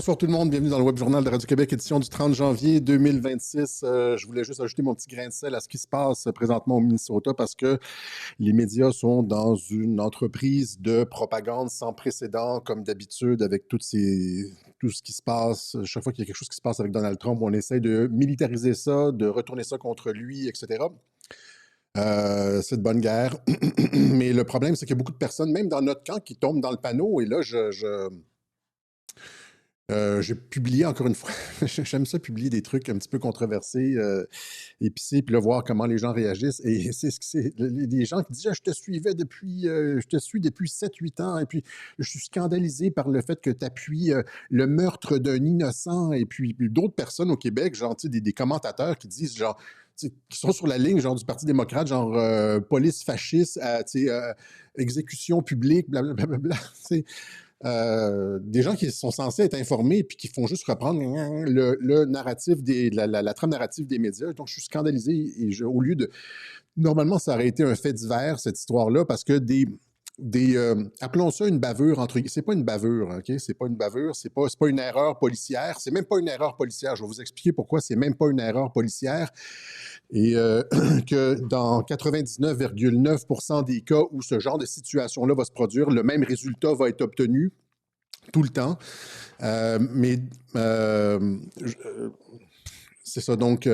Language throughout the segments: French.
Bonsoir tout le monde, bienvenue dans le Web Journal de Radio-Québec, édition du 30 janvier 2026. Je voulais juste ajouter mon petit grain de sel à ce qui se passe présentement au Minnesota parce que les médias sont dans une entreprise de propagande sans précédent, comme d'habitude, avec tout ce qui se passe. Chaque fois qu'il y a quelque chose qui se passe avec Donald Trump, on essaie de militariser ça, de retourner ça contre lui, etc. C'est de bonne guerre. Mais le problème, c'est qu'il y a beaucoup de personnes, même dans notre camp, qui tombent dans le panneau. Et là, j'ai publié encore une fois, j'aime ça publier des trucs un petit peu controversés, épicés, puis là, voir comment les gens réagissent. Et c'est les gens qui disent: «Ah, je te suis depuis 7-8 ans, et puis je suis scandalisé par le fait que tu appuies le meurtre d'un innocent.» Et puis d'autres personnes au Québec, genre, tu sais, des commentateurs qui disent, genre, tu sais, qui sont sur la ligne, genre, du Parti démocrate, genre, police fasciste, tu sais, exécution publique, blablabla. Des gens qui sont censés être informés puis qui font juste reprendre le narratif, la trame narrative des médias. Donc, je suis scandalisé et au lieu de... Normalement, ça aurait été un fait divers, cette histoire-là, parce que appelons ça une bavure, entre guillemets. C'est pas une bavure, OK? C'est pas une bavure, c'est pas une erreur policière. C'est même pas une erreur policière. Je vais vous expliquer pourquoi c'est même pas une erreur policière. Et que dans 99,9% des cas où ce genre de situation-là va se produire, le même résultat va être obtenu tout le temps. Mais c'est ça, donc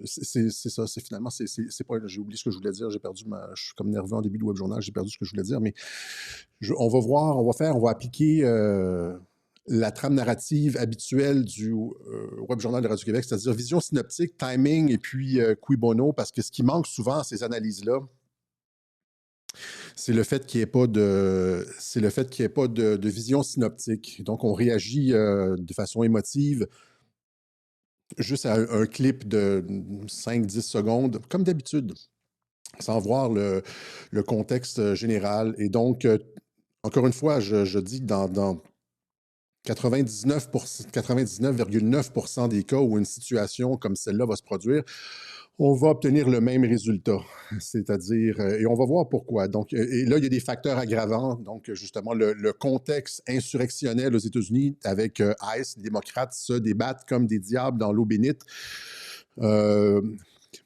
c'est ça, c'est finalement, c'est pas, j'ai oublié ce que je voulais dire, je suis comme nerveux en début de Web Journal, j'ai perdu ce que je voulais dire, mais on va voir, on va appliquer la trame narrative habituelle du Web Journal de Radio-Québec, c'est-à-dire vision synoptique, timing et puis cui bono, parce que ce qui manque souvent à ces analyses-là, c'est le fait qu'il n'y ait pas de vision synoptique. Donc, on réagit de façon émotive juste à un clip de 5-10 secondes, comme d'habitude, sans voir le contexte général. Et donc, encore une fois, je dis que dans 99,9% des cas où une situation comme celle-là va se produire, on va obtenir le même résultat. C'est-à-dire, et on va voir pourquoi. Donc, et là, il y a des facteurs aggravants. Donc, justement, le contexte insurrectionnel aux États-Unis avec ICE, les démocrates se débattent comme des diables dans l'eau bénite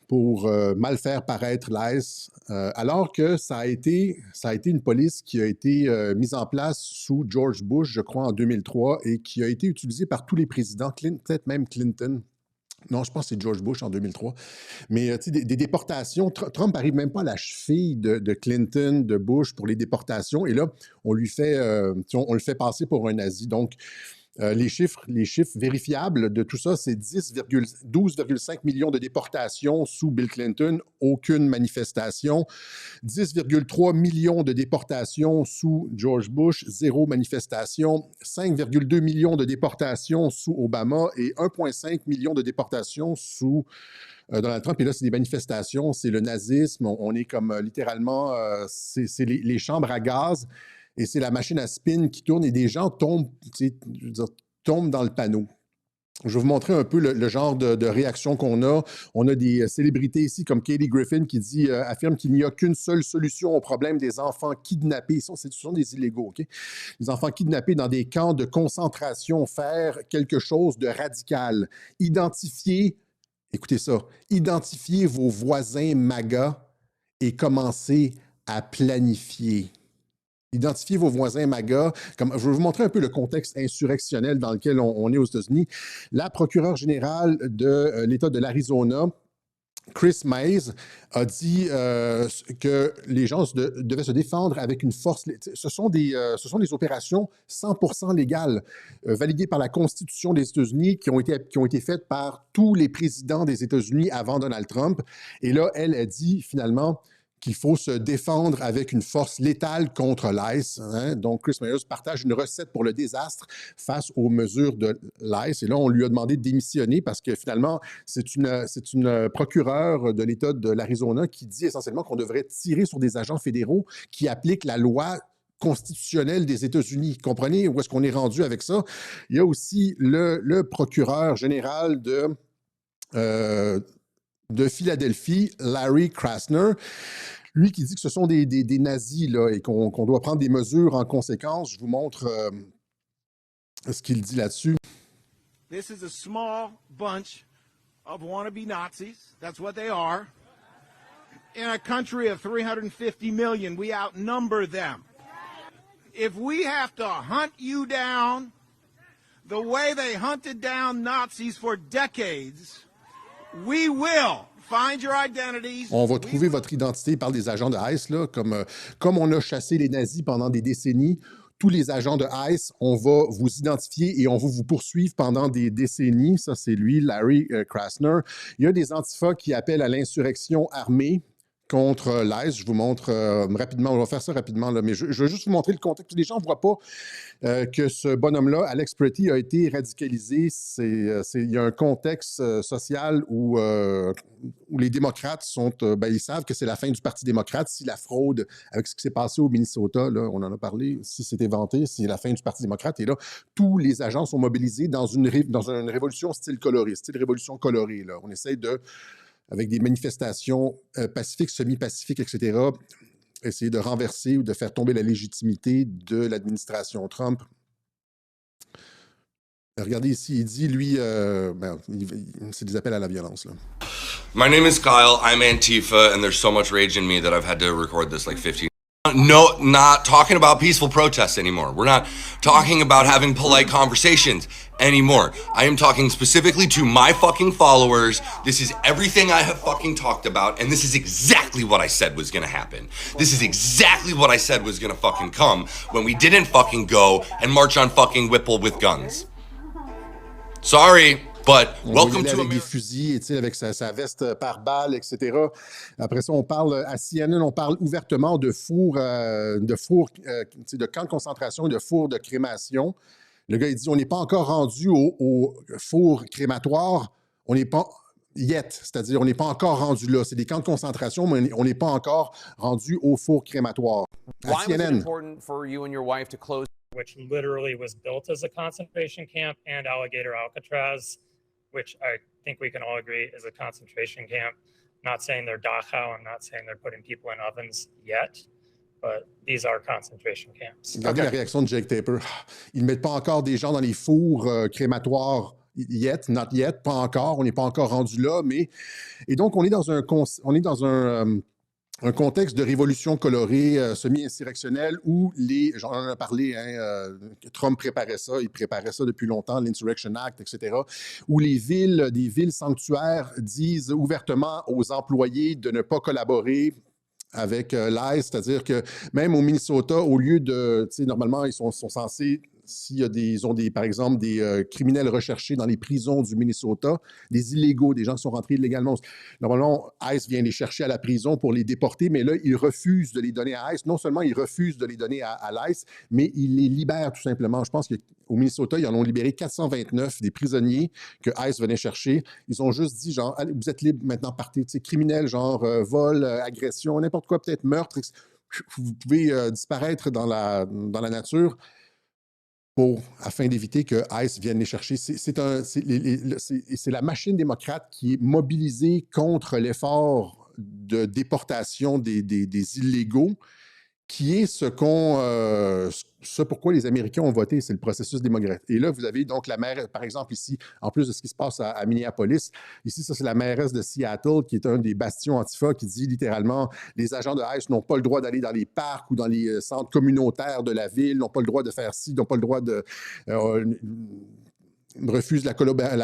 pour mal faire paraître l'ICE, alors que ça a été une police qui a été mise en place sous George Bush, je crois, en 2003, et qui a été utilisée par tous les présidents, peut-être même Clinton. Non, je pense que c'est George Bush en 2003. Mais tu sais, des déportations, Trump n'arrive même pas à la cheville de Clinton, de Bush pour les déportations. Et là, on le fait passer pour un nazi. Donc, les chiffres vérifiables de tout ça, c'est 12,5 millions de déportations sous Bill Clinton, aucune manifestation. 10,3 millions de déportations sous George Bush, zéro manifestation. 5,2 millions de déportations sous Obama et 1,5 million de déportations sous Donald Trump. Et là, c'est des manifestations, c'est le nazisme. On est comme littéralement, c'est les chambres à gaz. Et c'est la machine à spin qui tourne et des gens tombent dans le panneau. Je vais vous montrer un peu le genre de réaction qu'on a. On a des célébrités ici comme Katie Griffin qui affirme qu'il n'y a qu'une seule solution au problème des enfants kidnappés. Ce sont des illégaux, OK? Les enfants kidnappés dans des camps de concentration, faire quelque chose de radical. Écoutez ça, identifiez vos voisins MAGA et commencez à planifier. Identifiez vos voisins MAGA. Je vais vous montrer un peu le contexte insurrectionnel dans lequel on est aux États-Unis. La procureure générale de l'État de l'Arizona, Chris Mays, a dit que les gens devaient se défendre avec une force. Ce sont des opérations 100% légales, validées par la Constitution des États-Unis, qui ont été faites par tous les présidents des États-Unis avant Donald Trump. Et là, elle a dit finalement qu'il faut se défendre avec une force létale contre l'ICE. Hein? Donc, Chris Myers partage une recette pour le désastre face aux mesures de l'ICE. Et là, on lui a demandé de démissionner parce que finalement, c'est une procureure de l'État de l'Arizona qui dit essentiellement qu'on devrait tirer sur des agents fédéraux qui appliquent la loi constitutionnelle des États-Unis. Comprenez où est-ce qu'on est rendu avec ça? Il y a aussi le procureur général de Philadelphie, Larry Krasner, lui qui dit que ce sont des nazis là, et qu'on doit prendre des mesures en conséquence. Je vous montre ce qu'il dit là-dessus. This is a small bunch of wannabe Nazis. That's what they are. In a country of 350 million, we outnumber them. If we have to hunt you down the way they hunted down Nazis for decades, we will find your identities. On va trouver votre identité par des agents de ICE, là, comme on a chassé les nazis pendant des décennies. Tous les agents de ICE, on va vous identifier et on va vous poursuivre pendant des décennies. Ça, c'est lui, Larry Krasner. Il y a des antifas qui appellent à l'insurrection armée contre l'ICE. Je vous montre rapidement, on va faire ça rapidement, là, mais je veux juste vous montrer le contexte. Les gens ne voient pas que ce bonhomme-là, Alex Pretty, a été radicalisé. Il y a un contexte social où les démocrates ils savent que c'est la fin du Parti démocrate. Si la fraude, avec ce qui s'est passé au Minnesota, là, on en a parlé, si c'était vanté, c'est la fin du Parti démocrate. Et là, tous les agents sont mobilisés dans une révolution style coloré, style révolution colorée. Là. On essaie avec des manifestations pacifiques, semi-pacifiques, etc., essayer de renverser ou de faire tomber la légitimité de l'administration Trump. Regardez ici, il dit, lui, c'est des appels à la violence. Là. My name is Kyle, I'm Antifa, and there's so much rage in me that I've had to record this like 15. No, not talking about peaceful protests anymore. We're not talking about having polite conversations anymore. I am talking specifically to my fucking followers. This is everything I have fucking talked about, and this is exactly what I said was gonna happen. This is exactly what I said was gonna fucking come when we didn't fucking go and march on fucking Whipple with guns. Sorry. But welcome to avec des fusils, avec sa veste par balle, etc. Après ça, on parle à CNN, on parle ouvertement de fours, de camps de concentration et de fours de crémation. Le gars, il dit, on n'est pas encore rendu au four crématoire, on n'est pas yet, c'est-à-dire on n'est pas encore rendu là. C'est des camps de concentration, mais on n'est pas encore rendu au four crématoire. À CNN. Important for you and your wife to close, which literally was built as a concentration camp, and Alligator Alcatraz, which I think we can all agree is a concentration camp. Not saying they're Dachau, I'm not saying they're putting people in ovens yet, but these are concentration camps. Regardez la réaction de Jake Tapper. Ils ne mettent pas encore des gens dans les fours crématoires yet, not yet, pas encore, on n'est pas encore rendu là, mais... Et donc, on est dans un contexte de révolution colorée semi-insurrectionnelle où j'en ai parlé, Trump préparait ça, il préparait ça depuis longtemps, l'Insurrection Act, etc., où des villes sanctuaires disent ouvertement aux employés de ne pas collaborer avec l'ICE, c'est-à-dire que même au Minnesota, au lieu de, normalement, ils sont censés, s'il y a par exemple, des criminels recherchés dans les prisons du Minnesota, des illégaux, des gens qui sont rentrés illégalement. Normalement, ICE vient les chercher à la prison pour les déporter, mais là, ils refusent de les donner à ICE. Non seulement ils refusent de les donner à l'ICE, mais ils les libèrent tout simplement. Je pense qu'au Minnesota, ils en ont libéré 429 des prisonniers que ICE venait chercher. Ils ont juste dit, genre, allez, vous êtes libres maintenant, partez. Criminels, genre vol, agression, n'importe quoi, peut-être meurtre. Vous pouvez disparaître dans la nature afin d'éviter que ICE vienne les chercher. C'est la machine démocrate qui est mobilisée contre l'effort de déportation des illégaux, qui est ce pourquoi les Américains ont voté, c'est le processus démocratique. Et là, vous avez donc la maire, par exemple ici, en plus de ce qui se passe à Minneapolis, ici, ça c'est la mairesse de Seattle, qui est un des bastions antifa, qui dit littéralement, les agents de ICE n'ont pas le droit d'aller dans les parcs ou dans les centres communautaires de la ville, n'ont pas le droit de faire ci, n'ont pas le droit de... refuse la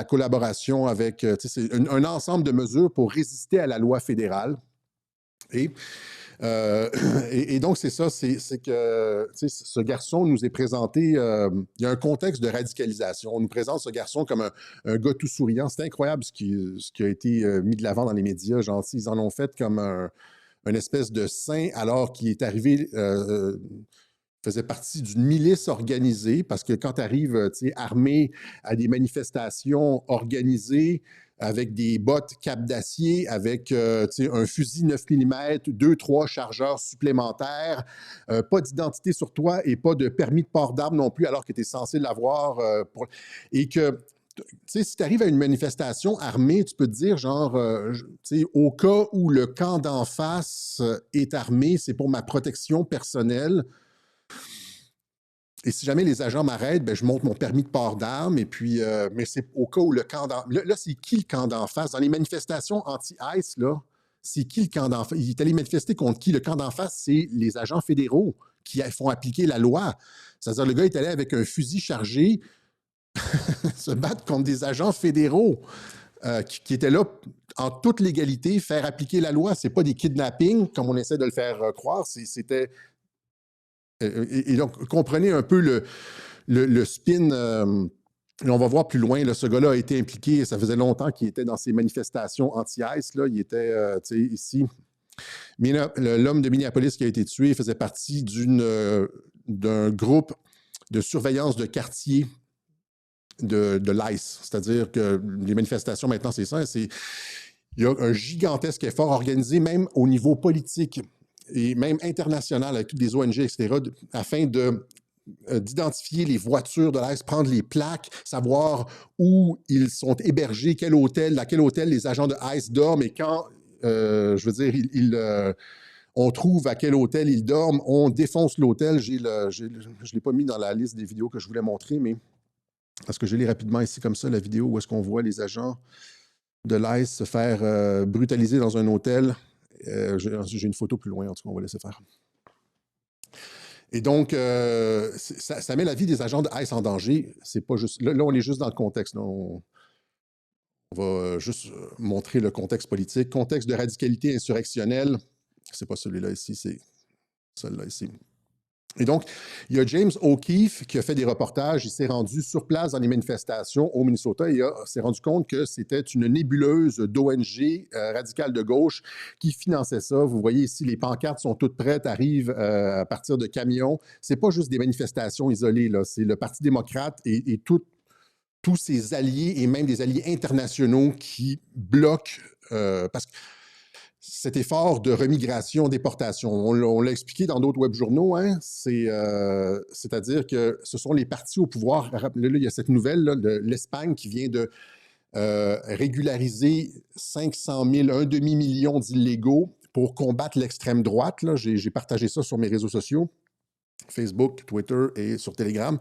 collaboration avec... c'est un ensemble de mesures pour résister à la loi fédérale. Et donc, c'est ça, c'est que ce garçon nous est présenté, il y a un contexte de radicalisation. On nous présente ce garçon comme un gars tout souriant. C'est incroyable ce qui a été mis de l'avant dans les médias. Genre, ils en ont fait comme une espèce de saint alors qu'il est arrivé... faisait partie d'une milice organisée, parce que quand tu arrives armé à des manifestations organisées, avec des bottes cap d'acier, avec un fusil 9 mm, 2-3 chargeurs supplémentaires, pas d'identité sur toi et pas de permis de port d'armes non plus, alors que tu es censé l'avoir. Et que, si tu arrives à une manifestation armée, tu peux te dire, genre, au cas où le camp d'en face est armé, c'est pour ma protection personnelle. Et si jamais les agents m'arrêtent, ben, je montre mon permis de port d'armes. Et puis, mais c'est au cas où le camp d'en... Là, c'est qui le camp d'en face? Dans les manifestations anti-ICE, là, c'est qui le camp d'en face? Il est allé manifester contre qui? Le camp d'en face, c'est les agents fédéraux qui font appliquer la loi. C'est-à-dire, le gars est allé avec un fusil chargé se battre contre des agents fédéraux qui étaient là en toute légalité, faire appliquer la loi. C'est pas des kidnappings, comme on essaie de le faire croire. C'était... et donc, comprenez un peu le spin. On va voir plus loin. Là, ce gars-là a été impliqué. Ça faisait longtemps qu'il était dans ces manifestations anti-ICE. Là. Il était ici. Mais l'homme de Minneapolis qui a été tué faisait partie d'un groupe de surveillance de quartier de l'ICE. C'est-à-dire que les manifestations, maintenant, c'est ça. Il y a un gigantesque effort organisé, même au niveau politique et même international, avec toutes les ONG, etc., afin d'identifier les voitures de l'ICE, prendre les plaques, savoir où ils sont hébergés, à quel hôtel les agents de ICE dorment et quand, je veux dire, on trouve à quel hôtel ils dorment, on défonce l'hôtel. Je ne l'ai pas mis dans la liste des vidéos que je voulais montrer, mais parce que je lis rapidement ici comme ça, la vidéo où est-ce qu'on voit les agents de l'ICE se faire brutaliser dans un hôtel. J'ai une photo plus loin, en tout cas, on va laisser faire. Et donc, ça met la vie des agents de ICE en danger. C'est pas juste. Là, on est juste dans le contexte. Là, on va juste montrer le contexte politique. Contexte de radicalité insurrectionnelle. C'est pas celui-là ici, c'est celui-là ici. Et donc, il y a James O'Keefe qui a fait des reportages. Il s'est rendu sur place dans les manifestations au Minnesota et s'est rendu compte que c'était une nébuleuse d'ONG radicales de gauche qui finançait ça. Vous voyez ici, les pancartes sont toutes prêtes, arrivent à partir de camions. C'est pas juste des manifestations isolées, là. C'est le Parti démocrate et tous ses alliés et même des alliés internationaux qui bloquent parce que cet effort de remigration, déportation, on l'a expliqué dans d'autres web-journaux, hein, c'est-à-dire que ce sont les partis au pouvoir. Là, il y a cette nouvelle là, de l'Espagne qui vient de régulariser 500 000, un demi-million d'illégaux pour combattre l'extrême droite. J'ai partagé ça sur mes réseaux sociaux, Facebook, Twitter et sur Telegram.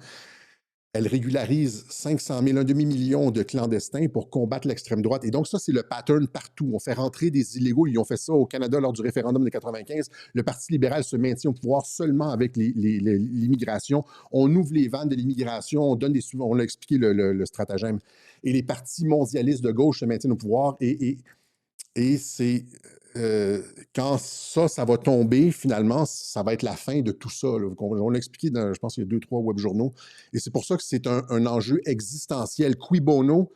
Elle régularise 500 000, un demi-million de clandestins pour combattre l'extrême droite. Et donc, ça, c'est le pattern partout. On fait rentrer des illégaux. Ils ont fait ça au Canada lors du référendum de 95. Le Parti libéral se maintient au pouvoir seulement avec l'immigration. On ouvre les vannes de l'immigration, on donne des subventions. On l'a expliqué, le stratagème. Et les partis mondialistes de gauche se maintiennent au pouvoir. Et c'est... quand ça va tomber, finalement, ça va être la fin de tout ça. Là. On l'a expliqué dans, je pense qu'il y a 2-3 web-journaux. Et c'est pour ça que c'est un enjeu existentiel. Cui bono,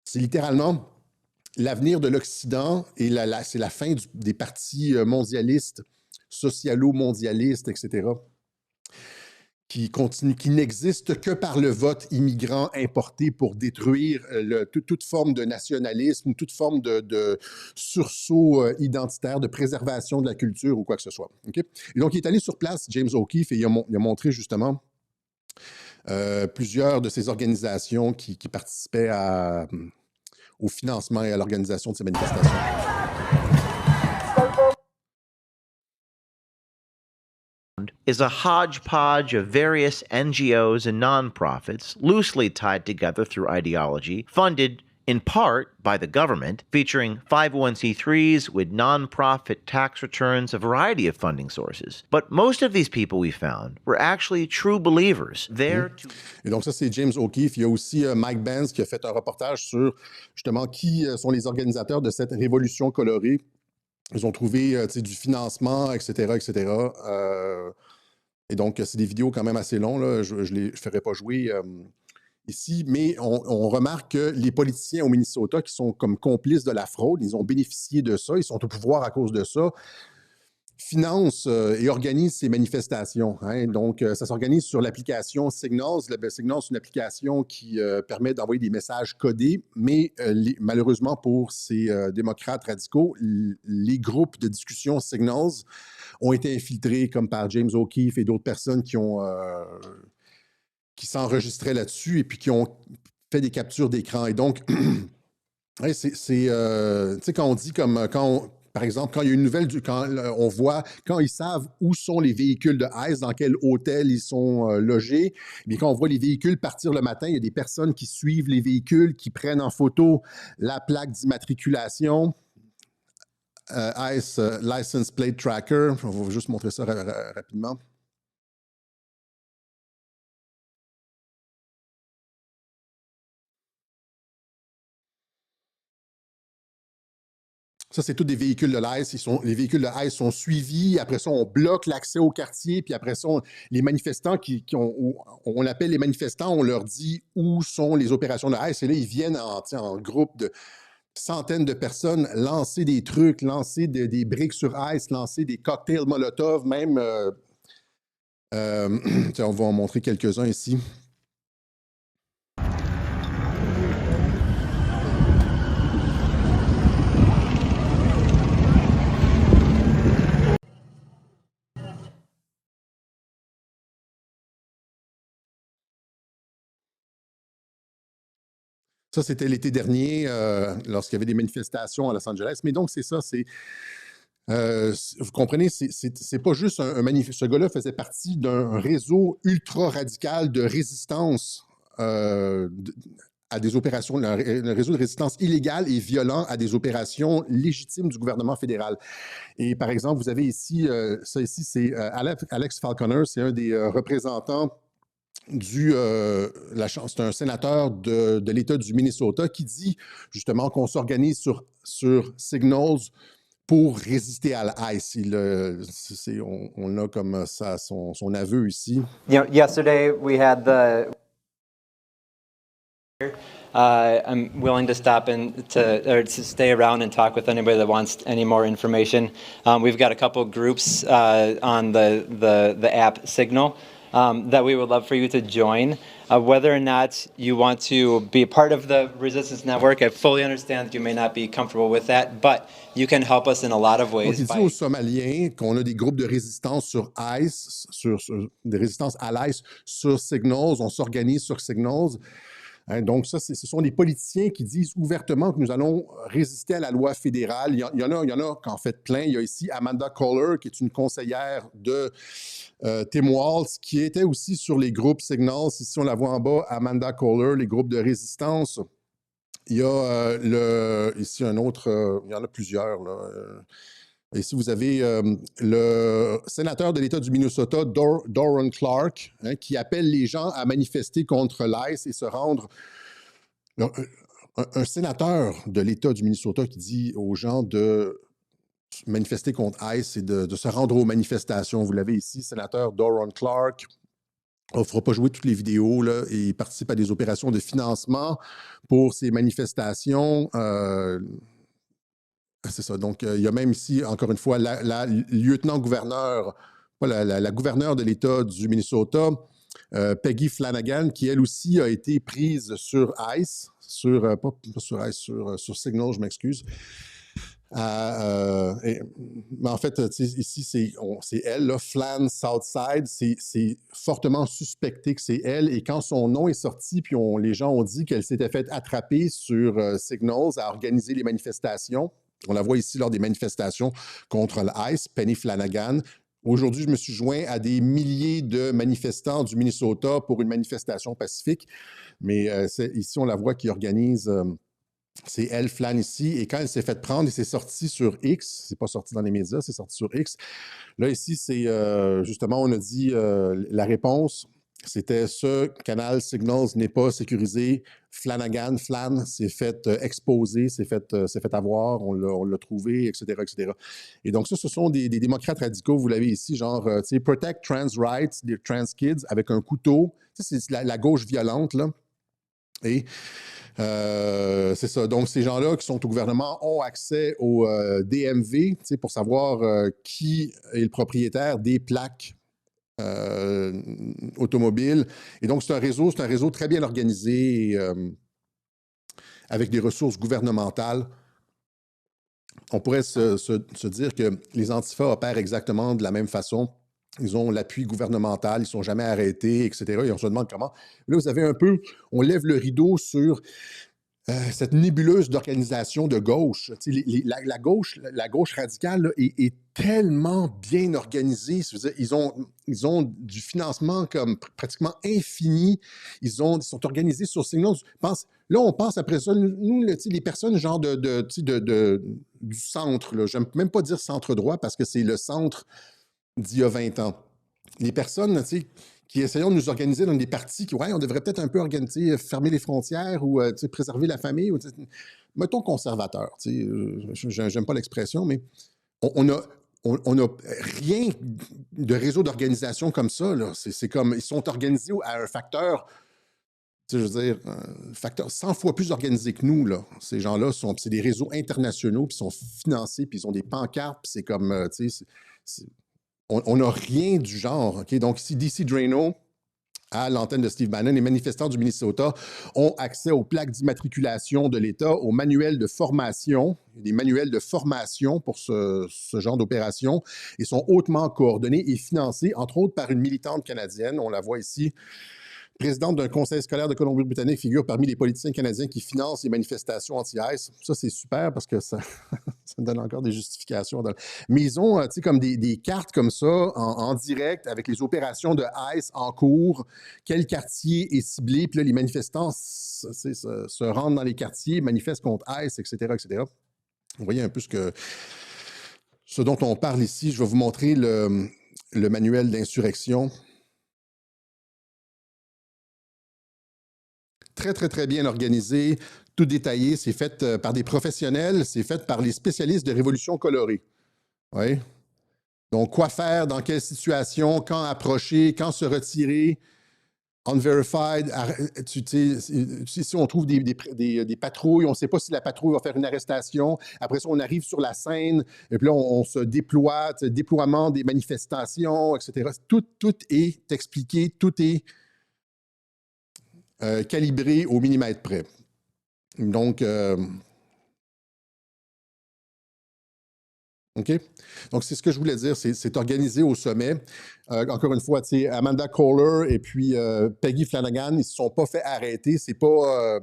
c'est littéralement l'avenir de l'Occident et c'est la fin des partis mondialistes, socialo-mondialistes, etc., qui n'existe que par le vote immigrant importé pour détruire toute forme de nationalisme, toute forme de sursaut identitaire, de préservation de la culture ou quoi que ce soit. Okay? Et donc, il est allé sur place, James O'Keefe, et il a montré justement plusieurs de ces organisations qui participaient au financement et à l'organisation de ces manifestations. Is a hodgepodge of various NGOs and nonprofits loosely tied together through ideology, funded in part by the government, featuring 501c3s with nonprofit tax returns, a variety of funding sources. But most of these people we found were actually true believers there to... Et donc ça, c'est James O'Keefe. Il y a aussi Mike Benz qui a fait un reportage sur justement qui sont les organisateurs de cette révolution colorée. Ils ont trouvé du financement, etc., etc. Et donc, c'est des vidéos quand même assez longues. Là. Je ne ferai pas jouer ici, mais on remarque que les politiciens au Minnesota qui sont comme complices de la fraude, ils ont bénéficié de ça, ils sont au pouvoir à cause de ça, financent et organisent ces manifestations. Hein. Donc, ça s'organise sur l'application Signals. Signals, c'est une application qui permet d'envoyer des messages codés, mais malheureusement pour ces démocrates radicaux, les groupes de discussion Signals ont été infiltrés comme par James O'Keefe et d'autres personnes qui s'enregistraient là-dessus et puis qui ont fait des captures d'écran. Et donc, tu sais, quand on dit comme... Par exemple, quand il y a une nouvelle, on voit, quand ils savent où sont les véhicules de ICE, dans quel hôtel ils sont logés, mais quand on voit les véhicules partir le matin, il y a des personnes qui suivent les véhicules, qui prennent en photo la plaque d'immatriculation. ICE License Plate Tracker. On va juste montrer ça rapidement. Ça, c'est tous des véhicules de l'ICE. Les véhicules de ICE sont suivis. Après ça, on bloque l'accès au quartier. Puis après ça, les manifestants on appelle les manifestants, on leur dit où sont les opérations de ICE. Et là, ils viennent en groupe de centaines de personnes lancer des trucs, lancer des briques sur ICE, lancer des cocktails Molotov, même. On va en montrer quelques-uns ici. Ça, c'était l'été dernier, lorsqu'il y avait des manifestations à Los Angeles. Mais donc, c'est ça, vous comprenez, c'est pas juste un manifeste. Ce gars-là faisait partie d'un réseau ultra-radical de résistance à des opérations, un réseau de résistance illégale et violent à des opérations légitimes du gouvernement fédéral. Et par exemple, vous avez ici, ça ici, c'est Alex Falconer, c'est un des représentants c'est un sénateur de l'État du Minnesota qui dit justement qu'on s'organise sur Signals pour résister à l'ICE. On a comme ça son aveu ici. Yesterday we had I'm willing to stop to stay around and talk with anybody that wants any more information. We've got a couple groups on the app Signal that we would love for you to join. Whether or not you want to be a part of the Resistance Network, I fully understand that you may not be comfortable with that, but you can help us in a lot of ways. Donc, il dit aux Somaliens qu'on a des groupes de résistance sur ICE, des résistances à l'ICE sur Signals. On s'organise sur Signals. Hein, donc, ça, ce sont des politiciens qui disent ouvertement que nous allons résister à la loi fédérale. Il y en a qu'en fait plein. Il y a ici Amanda Kohler, qui est une conseillère de Tim Walz, qui était aussi sur les groupes Signals. Ici, on la voit en bas, Amanda Kohler, les groupes de résistance. Il y a ici un autre, il y en a plusieurs, là. Ici, vous avez le sénateur de l'État du Minnesota, Doran Clark, hein, qui appelle les gens à manifester contre l'ICE et se rendre. Un sénateur de l'État du Minnesota qui dit aux gens de manifester contre ICE et de se rendre aux manifestations. Vous l'avez ici, sénateur Doran Clark. On ne fera pas jouer toutes les vidéos, là, et il participe à des opérations de financement pour ces manifestations. C'est ça. Donc, il y a même ici, encore une fois, la lieutenant-gouverneur, pas la gouverneure de l'État du Minnesota, Peggy Flanagan, qui elle aussi a été prise sur ICE, pas sur ICE, sur Signal, je m'excuse. Mais en fait, ici, c'est elle, là, Flan Southside, c'est fortement suspecté que c'est elle. Et quand son nom est sorti, puis les gens ont dit qu'elle s'était fait attraper sur Signals à organiser les manifestations. On la voit ici lors des manifestations contre l'ICE, Penny Flanagan. Aujourd'hui, je me suis joint à des milliers de manifestants du Minnesota pour une manifestation pacifique. Mais ici, on la voit qui organise... c'est elle, Flan, ici. Et quand elle s'est fait prendre, et c'est sorti sur X, c'est pas sorti dans les médias, c'est sorti sur X. Là, ici, c'est justement, on a dit la réponse, c'était ce canal Signals n'est pas sécurisé. Flan s'est fait exposer, s'est fait avoir, on l'a trouvé, etc., etc. Et donc, ça, ce sont des démocrates radicaux, vous l'avez ici, genre, tu sais, Protect Trans Rights, des trans kids, avec un couteau. C'est la gauche violente, là. Et c'est ça. Donc, ces gens-là qui sont au gouvernement ont accès au DMV pour savoir qui est le propriétaire des plaques automobiles. Et donc, c'est un réseau très bien organisé avec des ressources gouvernementales. On pourrait se dire que les Antifa opèrent exactement de la même façon. Ils ont l'appui gouvernemental, ils ne sont jamais arrêtés, etc. Et on se demande comment. Là, vous avez un peu, on lève le rideau sur cette nébuleuse d'organisation de gauche. Tu sais, la gauche radicale là, est tellement bien organisée. Je veux dire, ils ont du financement comme pratiquement infini. Ils sont organisés sur signaux. Là, on pense après ça, nous, là, tu sais, les personnes genre du centre, là, j'aime même pas dire centre-droit parce que c'est le centre d'il y a 20 ans. Les personnes, tu sais, qui essayons de nous organiser dans des partis qui, ouais, on devrait peut-être un peu organiser, fermer les frontières ou préserver la famille. Ou, mettons conservateur. J'aime pas l'expression, mais on a rien de réseau d'organisation comme ça. Là. C'est comme, ils sont organisés à un facteur, je veux dire, un facteur 100 fois plus organisé que nous. Là. Ces gens-là, c'est des réseaux internationaux, puis ils sont financés, puis ils ont des pancartes, puis c'est comme, tu sais, on n'a rien du genre. Okay? Donc, ici, DC Drano, à l'antenne de Steve Bannon, les manifestants du Minnesota ont accès aux plaques d'immatriculation de l'État, aux manuels de formation, des manuels de formation pour ce genre d'opération, et sont hautement coordonnés et financés, entre autres par une militante canadienne, on la voit ici, présidente d'un conseil scolaire de Colombie-Britannique, figure parmi les politiciens canadiens qui financent les manifestations anti-ICE. Ça, c'est super parce que ça me donne encore des justifications. Mais ils ont, tu sais, comme des cartes comme ça, en direct, avec les opérations de ICE en cours, quel quartier est ciblé, puis là, les manifestants se rendent dans les quartiers, manifestent contre ICE, etc., etc. Vous voyez un peu ce dont on parle ici. Je vais vous montrer le manuel d'insurrection. Très, très, très bien organisé, tout détaillé. C'est fait par des professionnels, c'est fait par les spécialistes de Révolution colorée. Oui. Donc, quoi faire, dans quelle situation, quand approcher, quand se retirer, unverified. Si on trouve des patrouilles, on ne sait pas si la patrouille va faire une arrestation. Après ça, on arrive sur la scène, et puis là, on se déploie, déploiement des manifestations, etc. Tout est expliqué, tout est calibré au millimètre près. Donc, OK? Donc, c'est ce que je voulais dire, c'est organisé au sommet. Encore une fois, Amanda Kohler et puis Peggy Flanagan, ils ne se sont pas fait arrêter. C'est pas...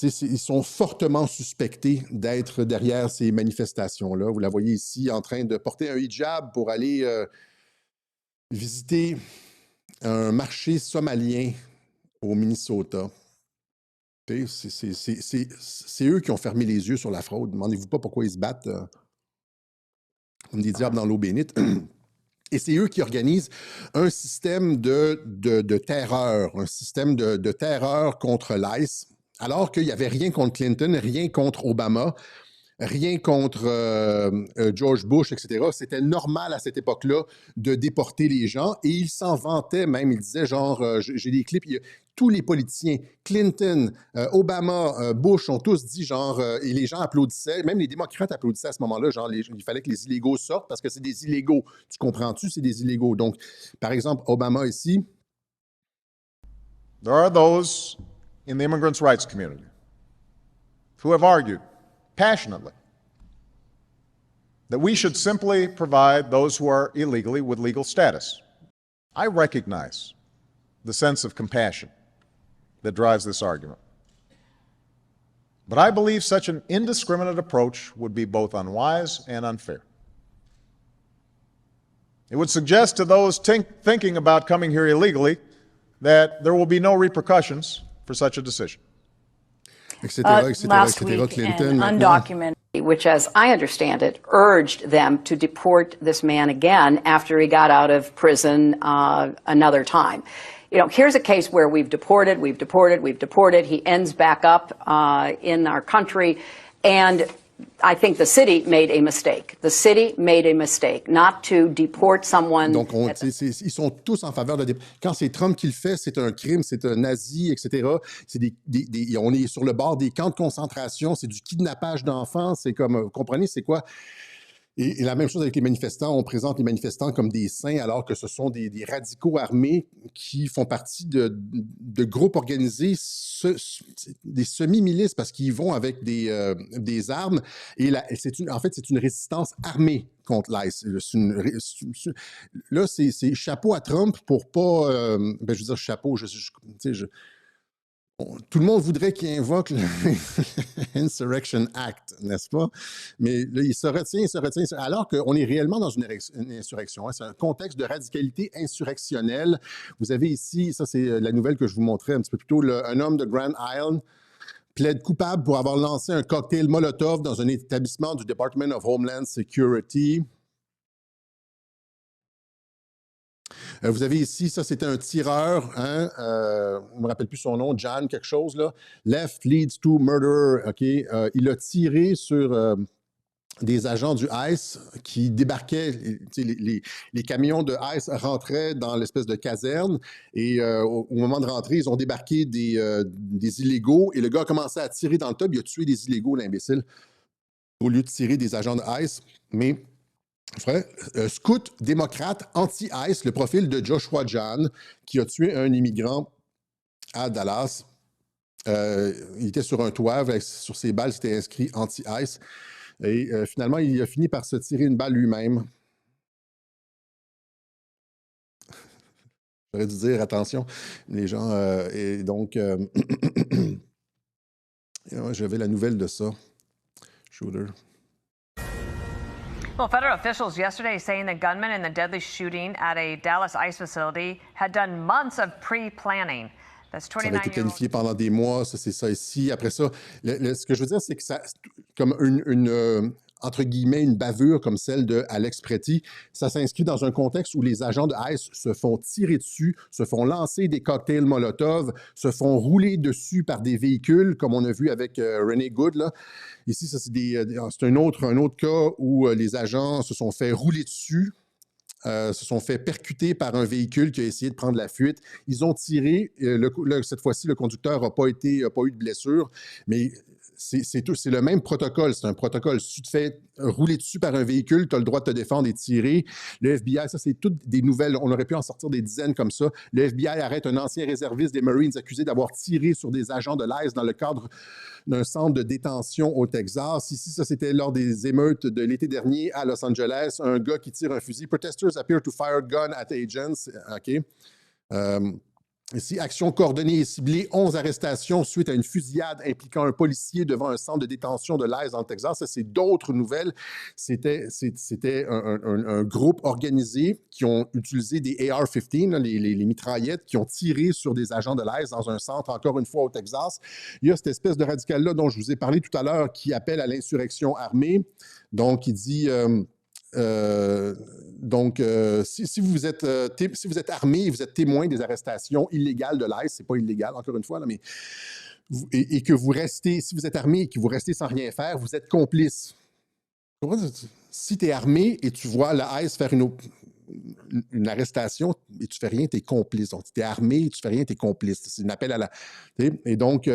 ils sont fortement suspectés d'être derrière ces manifestations-là. Vous la voyez ici en train de porter un hijab pour aller visiter un marché somalien au Minnesota. C'est eux qui ont fermé les yeux sur la fraude. Demandez-vous pas pourquoi ils se battent comme des diables dans l'eau bénite. Et c'est eux qui organisent un système de terreur, un système de terreur contre l'ICE, alors qu'il n'y avait rien contre Clinton, rien contre Obama, rien contre George Bush, etc. C'était normal à cette époque-là de déporter les gens et il s'en vantait même. Il disait genre, j'ai des clips, tous les politiciens, Clinton, Obama, Bush ont tous dit genre, et les gens applaudissaient, même les démocrates applaudissaient à ce moment-là, genre il fallait que les illégaux sortent parce que c'est des illégaux. Tu comprends-tu? C'est des illégaux. Donc, par exemple, Obama ici. There are those in the immigrants' rights community who have argued passionately that we should simply provide those who are illegally with legal status. I recognize the sense of compassion that drives this argument. But I believe such an indiscriminate approach would be both unwise and unfair. It would suggest to those thinking about coming here illegally that there will be no repercussions for such a decision. Last week, Clinton, an undocumented, which, as I understand it, urged them to deport this man again after he got out of prison another time. You know, here's a case where we've deported. He ends back up in our country, and I think the city made a mistake. The city made a mistake not to deport someone. Donc, ils sont tous en faveur de... Quand c'est Trump qui le fait, c'est un crime, c'est un nazi, etc. On est sur le bord des camps de concentration, c'est du kidnappage d'enfants, c'est comme... Vous comprenez, c'est quoi? Et la même chose avec les manifestants. On présente les manifestants comme des saints alors que ce sont des radicaux armés qui font partie de groupes organisés, des semi-milices parce qu'ils vont avec des armes. Et en fait, c'est une résistance armée contre l'ICE. Là, c'est chapeau à Trump pour pas... je veux dire chapeau, Tout le monde voudrait qu'il invoque le Insurrection Act, n'est-ce pas? Mais là, il se retient, alors qu'on est réellement dans une insurrection. Hein. C'est un contexte de radicalité insurrectionnelle. Vous avez ici, ça c'est la nouvelle que je vous montrais un petit peu plus tôt, un homme de Grand Island plaide coupable pour avoir lancé un cocktail Molotov dans un établissement du Department of Homeland Security. Vous avez ici, ça c'était un tireur, hein, je ne me rappelle plus son nom, John quelque chose, là. Left leads to murder, OK? Il a tiré sur des agents du ICE qui débarquaient, les camions de ICE rentraient dans l'espèce de caserne et au moment de rentrer, ils ont débarqué des illégaux et le gars a commencé à tirer dans le top, il a tué des illégaux, l'imbécile, au lieu de tirer des agents de ICE, mais... Frère, scout démocrate anti-ICE, le profil de Joshua John, qui a tué un immigrant à Dallas. Il était sur un toit, sur ses balles, c'était inscrit anti-ICE. Et finalement, il a fini par se tirer une balle lui-même. J'aurais dû dire, attention, les gens... et donc, j'avais la nouvelle de ça. Shooter. Well, federal officials yesterday saying the gunman in the deadly shooting at a Dallas ICE facility had done months of pre-planning. Ça avait été planifié pendant des mois, ça c'est ça ici. Après ça, ce que je veux dire, c'est que ça, comme entre guillemets, une bavure comme celle de Alex Pretty, ça s'inscrit dans un contexte où les agents de ICE se font tirer dessus, se font lancer des cocktails Molotov, se font rouler dessus par des véhicules, comme on a vu avec René Good, là. Ici, ça, c'est un autre cas où les agents se sont fait rouler dessus, se sont fait percuter par un véhicule qui a essayé de prendre la fuite. Ils ont tiré. Cette fois-ci, le conducteur n'a pas eu de blessure, mais c'est le même protocole. C'est un protocole. Si tu te fais rouler dessus par un véhicule, tu as le droit de te défendre et de tirer. Le FBI, ça, c'est toutes des nouvelles. On aurait pu en sortir des dizaines comme ça. Le FBI arrête un ancien réserviste des Marines accusé d'avoir tiré sur des agents de l'ICE dans le cadre d'un centre de détention au Texas. Ici, ça, c'était lors des émeutes de l'été dernier à Los Angeles. Un gars qui tire un fusil. Protesters appear to fire gun at agents. OK. Ici, action coordonnée et ciblée, 11 arrestations suite à une fusillade impliquant un policier devant un centre de détention de l'ICE dans le Texas. Ça, c'est d'autres nouvelles. C'était un groupe organisé qui ont utilisé des AR-15, là, les mitraillettes, qui ont tiré sur des agents de l'ICE dans un centre, encore une fois, au Texas. Il y a cette espèce de radical-là dont je vous ai parlé tout à l'heure qui appelle à l'insurrection armée. Donc, il dit... si vous êtes armé et vous êtes témoin des arrestations illégales de l'ICE, c'est pas illégal, encore une fois, là, mais et que vous restez, si vous êtes armé et que vous restez sans rien faire, vous êtes complice. Si tu es armé et tu vois la ICE faire une arrestation et tu fais rien, tu es complice. Donc, si tu es armé et tu fais rien, tu es complice. C'est un appel à la... Et donc...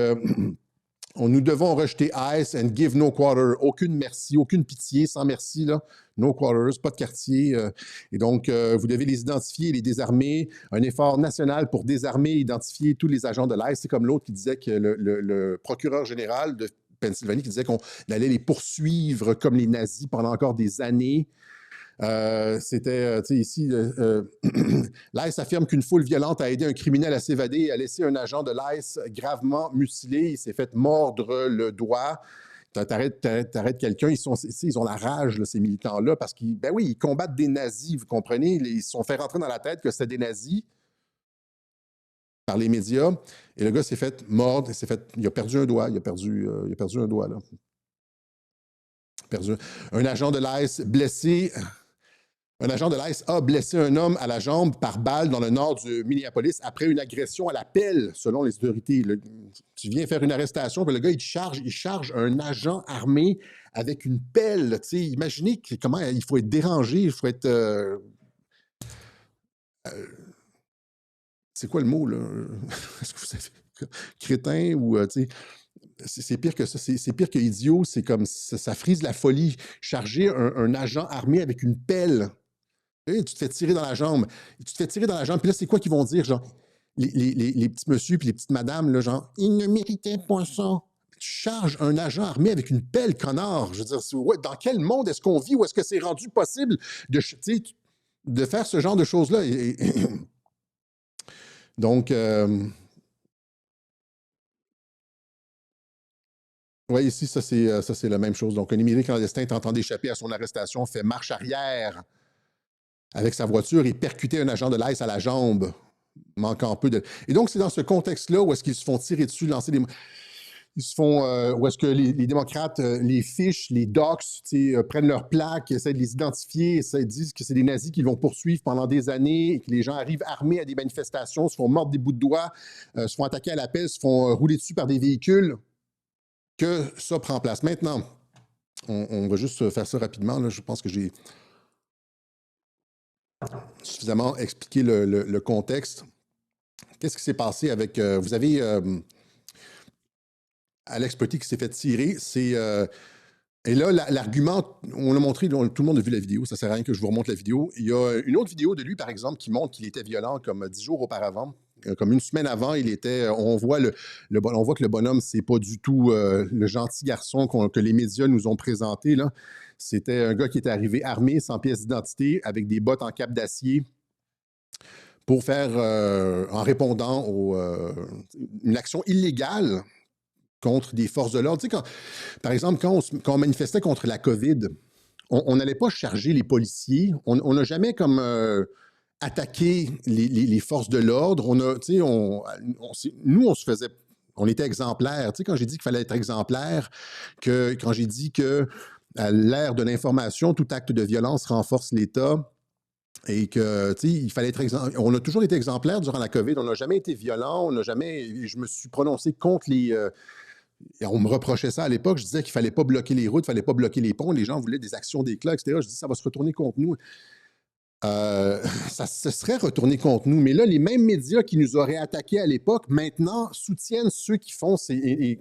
nous devons rejeter ICE and give no quarter. Aucune merci, aucune pitié, sans merci, là. No quarters, pas de quartier. Et donc, vous devez les identifier et les désarmer. Un effort national pour désarmer et identifier tous les agents de l'ICE. C'est comme l'autre qui disait que le procureur général de Pennsylvanie qui disait qu'on allait les poursuivre comme les nazis pendant encore des années. C'était, tu sais, ici, l'ICE affirme qu'une foule violente a aidé un criminel à s'évader et a laissé un agent de l'ICE gravement mutilé. Il s'est fait mordre le doigt. T'arrêtes quelqu'un, ils ont la rage, là, ces militants-là, parce qu'ils, ben oui, ils combattent des nazis, vous comprenez? Ils se sont fait rentrer dans la tête que c'était des nazis par les médias. Et le gars s'est fait mordre, il a perdu un doigt, il a perdu un doigt, là. Un agent de l'ICE blessé... Un agent de l'ICE a blessé un homme à la jambe par balle dans le nord du Minneapolis après une agression à la pelle, selon les autorités. Tu viens faire une arrestation, puis le gars, il charge un agent armé avec une pelle. Tu sais, imaginez comment il faut être dérangé, il faut être... c'est quoi le mot, là? Est-ce que vous savez? Crétin ou... tu sais, c'est pire que ça, c'est pire que idiot, c'est comme ça frise la folie. Charger un agent armé avec une pelle. Tu te fais tirer dans la jambe. Puis là, c'est quoi qu'ils vont dire, genre, les petits messieurs puis les petites madames, là, genre, ils ne méritaient pas ça. Tu charges un agent armé avec une pelle, connard. Je veux dire, ouais, dans quel monde est-ce qu'on vit? Où est-ce que c'est rendu possible de faire ce genre de choses-là? Donc, Oui, ici, ça, c'est la même chose. Donc, un immigré clandestin tentant d'échapper à son arrestation fait marche arrière avec sa voiture et percuter un agent de l'ICE à la jambe, manquant peu de... Et donc, c'est dans ce contexte-là où est-ce qu'ils se font tirer dessus, lancer des... Ils se font... où est-ce que les démocrates les fichent, les doxent, prennent leurs plaques, essaient de les identifier, disent que c'est des nazis qu'ils vont poursuivre pendant des années, et que les gens arrivent armés à des manifestations, se font mordre des bouts de doigts, se font attaquer à la pelle, se font rouler dessus par des véhicules, que ça prend place. Maintenant, on va juste faire ça rapidement. Là. Je pense que j'ai suffisamment expliqué le contexte. Qu'est-ce qui s'est passé avec... vous avez Alex Petit qui s'est fait tirer. Et là, l'argument, on l'a montré, tout le monde a vu la vidéo, ça ne sert à rien que je vous remonte la vidéo. Il y a une autre vidéo de lui, par exemple, qui montre qu'il était violent comme 10 jours auparavant. Comme une semaine avant, on voit que le bonhomme, c'est pas du tout le gentil garçon que les médias nous ont présenté, là. C'était un gars qui était arrivé armé, sans pièce d'identité, avec des bottes en cape d'acier, pour faire, en répondant une action illégale contre des forces de l'ordre. Tu sais, par exemple, quand on manifestait contre la COVID, on n'allait pas charger les policiers. On n'a jamais comme attaqué les forces de l'ordre. Nous, on se faisait... On était exemplaires. Tu sais, quand j'ai dit qu'il fallait être exemplaire, quand j'ai dit que à l'ère de l'information, tout acte de violence renforce l'État et que, tu sais, il fallait être exemplaire. On a toujours été exemplaires durant la COVID. On n'a jamais été violent. Je me suis prononcé contre les... on me reprochait ça à l'époque. Je disais qu'il ne fallait pas bloquer les routes, il ne fallait pas bloquer les ponts. Les gens voulaient des actions d'éclat, etc. Je dis ça va se retourner contre nous. Ça se serait retourné contre nous. Mais là, les mêmes médias qui nous auraient attaqués à l'époque, maintenant, soutiennent ceux qui font...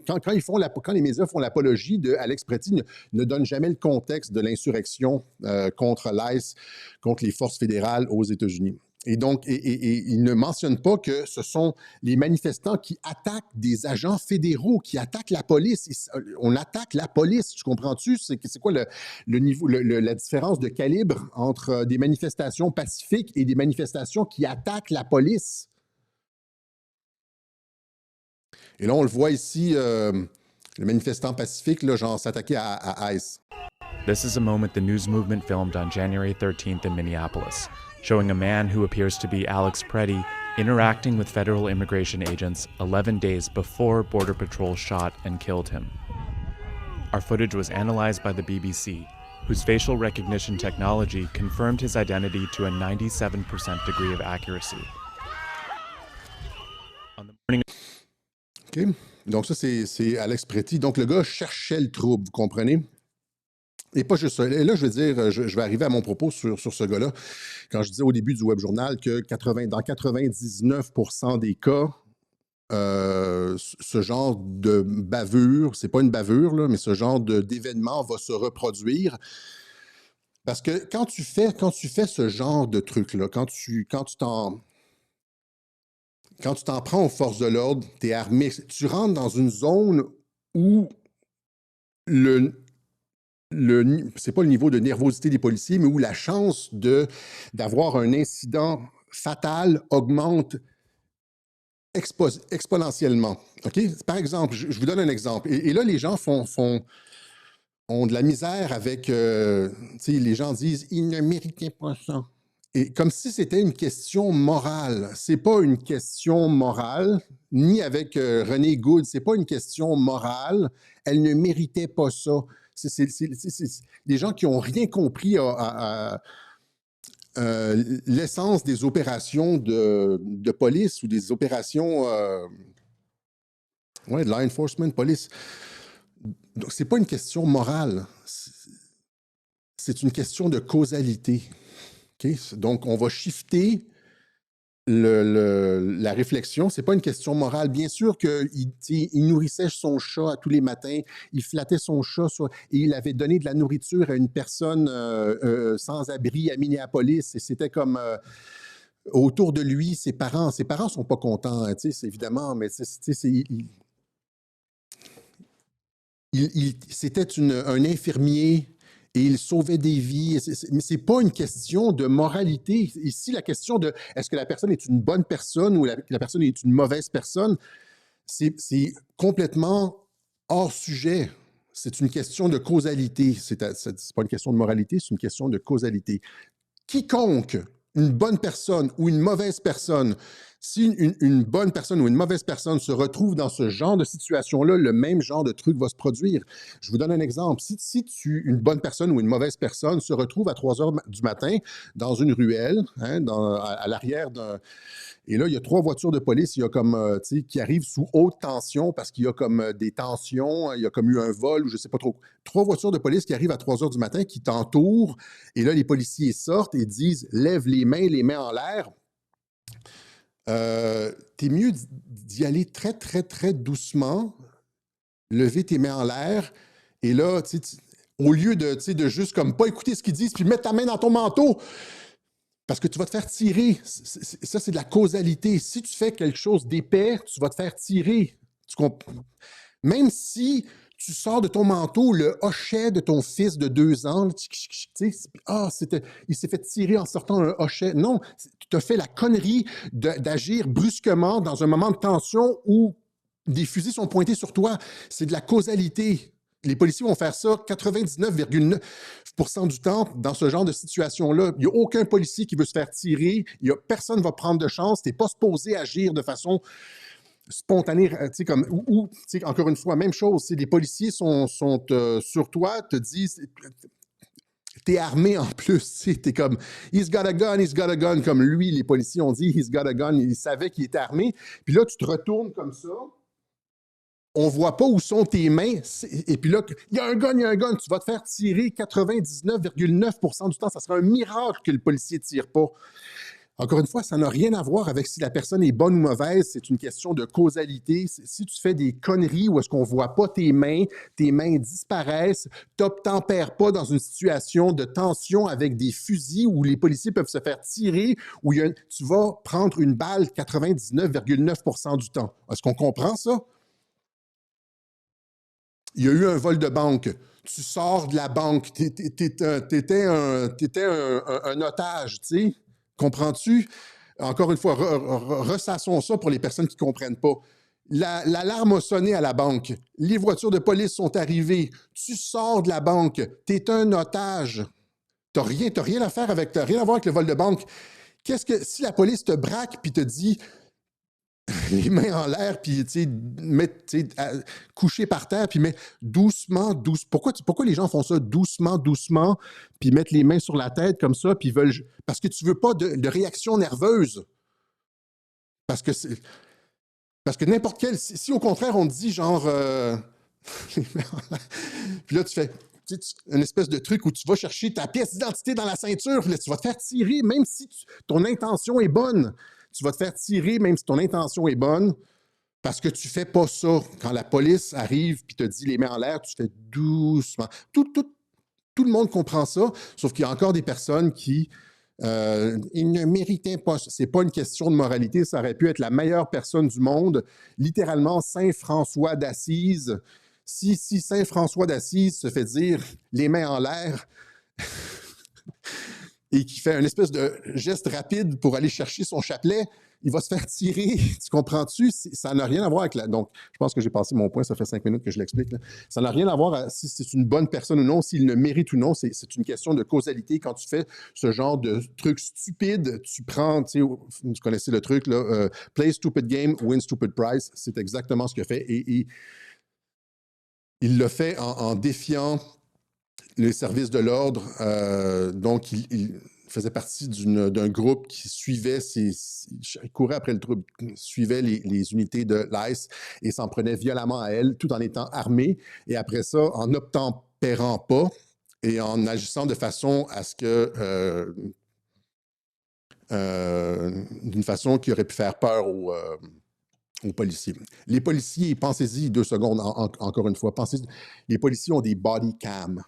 Quand les médias font l'apologie de Alex Préti, ne donnent jamais le contexte de l'insurrection contre l'ICE, contre les forces fédérales aux États-Unis. Et donc, ils ne mentionnent pas que ce sont les manifestants qui attaquent des agents fédéraux, qui attaquent la police. On attaque la police, tu comprends-tu? C'est quoi le niveau, la différence de calibre entre des manifestations pacifiques et des manifestations qui attaquent la police? Et là, on le voit ici, le manifestant pacifique, là, genre, s'attaquer à ICE. This is a moment the news movement filmed on January 13th in Minneapolis, showing a man who appears to be Alex Preddy interacting with federal immigration agents 11 days before Border Patrol shot and killed him. Our footage was analyzed by the BBC, whose facial recognition technology confirmed his identity to a 97% degree of accuracy. On the morning... OK. Donc ça, c'est Alex Préti. Donc le gars cherchait le trouble, vous comprenez? Et pas juste ça. Et là, je veux dire, je vais arriver à mon propos sur ce gars-là. Quand je disais au début du Web Journal que dans 99% des cas, ce genre de bavure, c'est pas une bavure, là, mais ce genre d'événement va se reproduire. Parce que quand tu fais ce genre de truc-là, quand tu t'en prends aux forces de l'ordre, tu es armé, tu rentres dans une zone où c'est pas le niveau de nervosité des policiers, mais où la chance d'avoir un incident fatal augmente exponentiellement. OK? Par exemple, je vous donne un exemple. Et là, les gens ont de la misère avec... tu sais, les gens disent « ils ne méritaient pas ça ». Et comme si c'était une question morale. C'est pas une question morale, ni avec René Gould, c'est pas une question morale. Elle ne méritait pas ça. C'est des gens qui n'ont rien compris à l'essence des opérations de police ou des opérations de law enforcement, police. Donc, ce n'est pas une question morale. C'est une question de causalité. Okay? Donc, on va shifter la réflexion. Ce n'est pas une question morale. Bien sûr qu'il nourrissait son chat tous les matins, il flattait son chat et il avait donné de la nourriture à une personne sans abri à Minneapolis. Et c'était comme autour de lui, ses parents ne sont pas contents, hein, évidemment, mais c'était un infirmier. Et il sauvait des vies. Mais ce n'est pas une question de moralité. Ici, la question de est-ce que la personne est une bonne personne ou la personne est une mauvaise personne, c'est complètement hors sujet. c'est une question de causalité. C'est pas une question de moralité, c'est une question de causalité. Quiconque, une bonne personne ou une mauvaise personne, si une bonne personne ou une mauvaise personne se retrouve dans ce genre de situation-là, le même genre de truc va se produire. Je vous donne un exemple. Si une bonne personne ou une mauvaise personne se retrouve à 3 heures du matin dans une ruelle, hein, à l'arrière d'un... Et là, il y a 3 voitures de police, il y a comme, qui arrivent sous haute tension parce qu'il y a comme des tensions, il y a comme eu un vol ou je ne sais pas trop. 3 voitures de police qui arrivent à 3 heures du matin, qui t'entourent, et là, les policiers sortent et disent « Lève les mains en l'air ». T'es mieux d'y aller très, très, très doucement, lever tes mains en l'air, et là, au lieu de juste comme pas écouter ce qu'ils disent, puis mettre ta main dans ton manteau, parce que tu vas te faire tirer. Ça, c'est de la causalité. Si tu fais quelque chose d'épais, tu vas te faire tirer. Même si tu sors de ton manteau le hochet de ton fils de 2 ans, il s'est fait tirer en sortant un hochet. Non, tu as fait la connerie d'agir brusquement dans un moment de tension où des fusils sont pointés sur toi. C'est de la causalité. Les policiers vont faire ça 99,9% du temps dans ce genre de situation-là. Il n'y a aucun policier qui veut se faire tirer. Personne ne va prendre de chance. Tu n'es pas supposé agir de façon spontanée. Encore une fois, même chose. Les policiers sont sur toi, te disent... T'es armé en plus, t'es comme « he's got a gun », comme lui, les policiers ont dit « he's got a gun », il savait qu'il était armé. Puis là, tu te retournes comme ça. On ne voit pas où sont tes mains. Et puis là, il y a un gun, tu vas te faire tirer 99,9% du temps. Ça sera un miracle que le policier ne tire pas. Encore une fois, ça n'a rien à voir avec si la personne est bonne ou mauvaise. C'est une question de causalité. Si tu fais des conneries où est-ce qu'on ne voit pas tes mains disparaissent, tu n'obtempères pas dans une situation de tension avec des fusils où les policiers peuvent se faire tirer, où tu vas prendre une balle 99,9% du temps. Est-ce qu'on comprend ça? Il y a eu un vol de banque. Tu sors de la banque. T'étais un otage, tu sais. Comprends-tu? Encore une fois, ressassons ça pour les personnes qui ne comprennent pas. L'alarme a sonné à la banque. Les voitures de police sont arrivées. Tu sors de la banque. Tu es un otage. Tu n'as rien à faire avec... T'as rien à voir avec le vol de banque. Si la police te braque puis te dit... les mains en l'air, puis couché par terre, puis mais doucement. Pourquoi les gens font ça doucement, puis mettent les mains sur la tête comme ça, puis veulent... Parce que tu veux pas de réaction nerveuse. Parce que n'importe quel... Si au contraire, on te dit genre... les mains en l'air, puis là, tu fais... une espèce de truc où tu vas chercher ta pièce d'identité dans la ceinture, puis là, tu vas te faire tirer, même si ton intention est bonne. Tu vas te faire tirer même si ton intention est bonne parce que tu ne fais pas ça. Quand la police arrive et te dit les mains en l'air, tu fais doucement. Tout le monde comprend ça, sauf qu'il y a encore des personnes qui ils ne méritaient pas. Ce n'est pas une question de moralité. Ça aurait pu être la meilleure personne du monde, littéralement Saint François d'Assise. Si Saint François d'Assise se fait dire les mains en l'air... et qui fait une espèce de geste rapide pour aller chercher son chapelet, il va se faire tirer. Tu comprends-tu? Ça n'a rien à voir avec la... Donc, je pense que j'ai passé mon point, ça fait 5 minutes que je l'explique. Ça n'a rien à voir avec si c'est une bonne personne ou non, s'il le mérite ou non. C'est une question de causalité. Quand tu fais ce genre de truc stupide, tu prends, vous connaissez le truc, là, play stupid game, win stupid prize. C'est exactement ce qu'il a fait. Et il l'a fait en défiant les services de l'ordre. Donc, il faisait partie d'un groupe qui suivait, il courait après le trouble, suivait les unités de l'ICE et s'en prenait violemment à elles, tout en étant armé. Et après ça, en n'obtempérant pas et en agissant de façon à ce que... d'une façon qui aurait pu faire peur aux policiers. Les policiers, pensez-y 2 secondes, encore une fois, les policiers ont des body cams.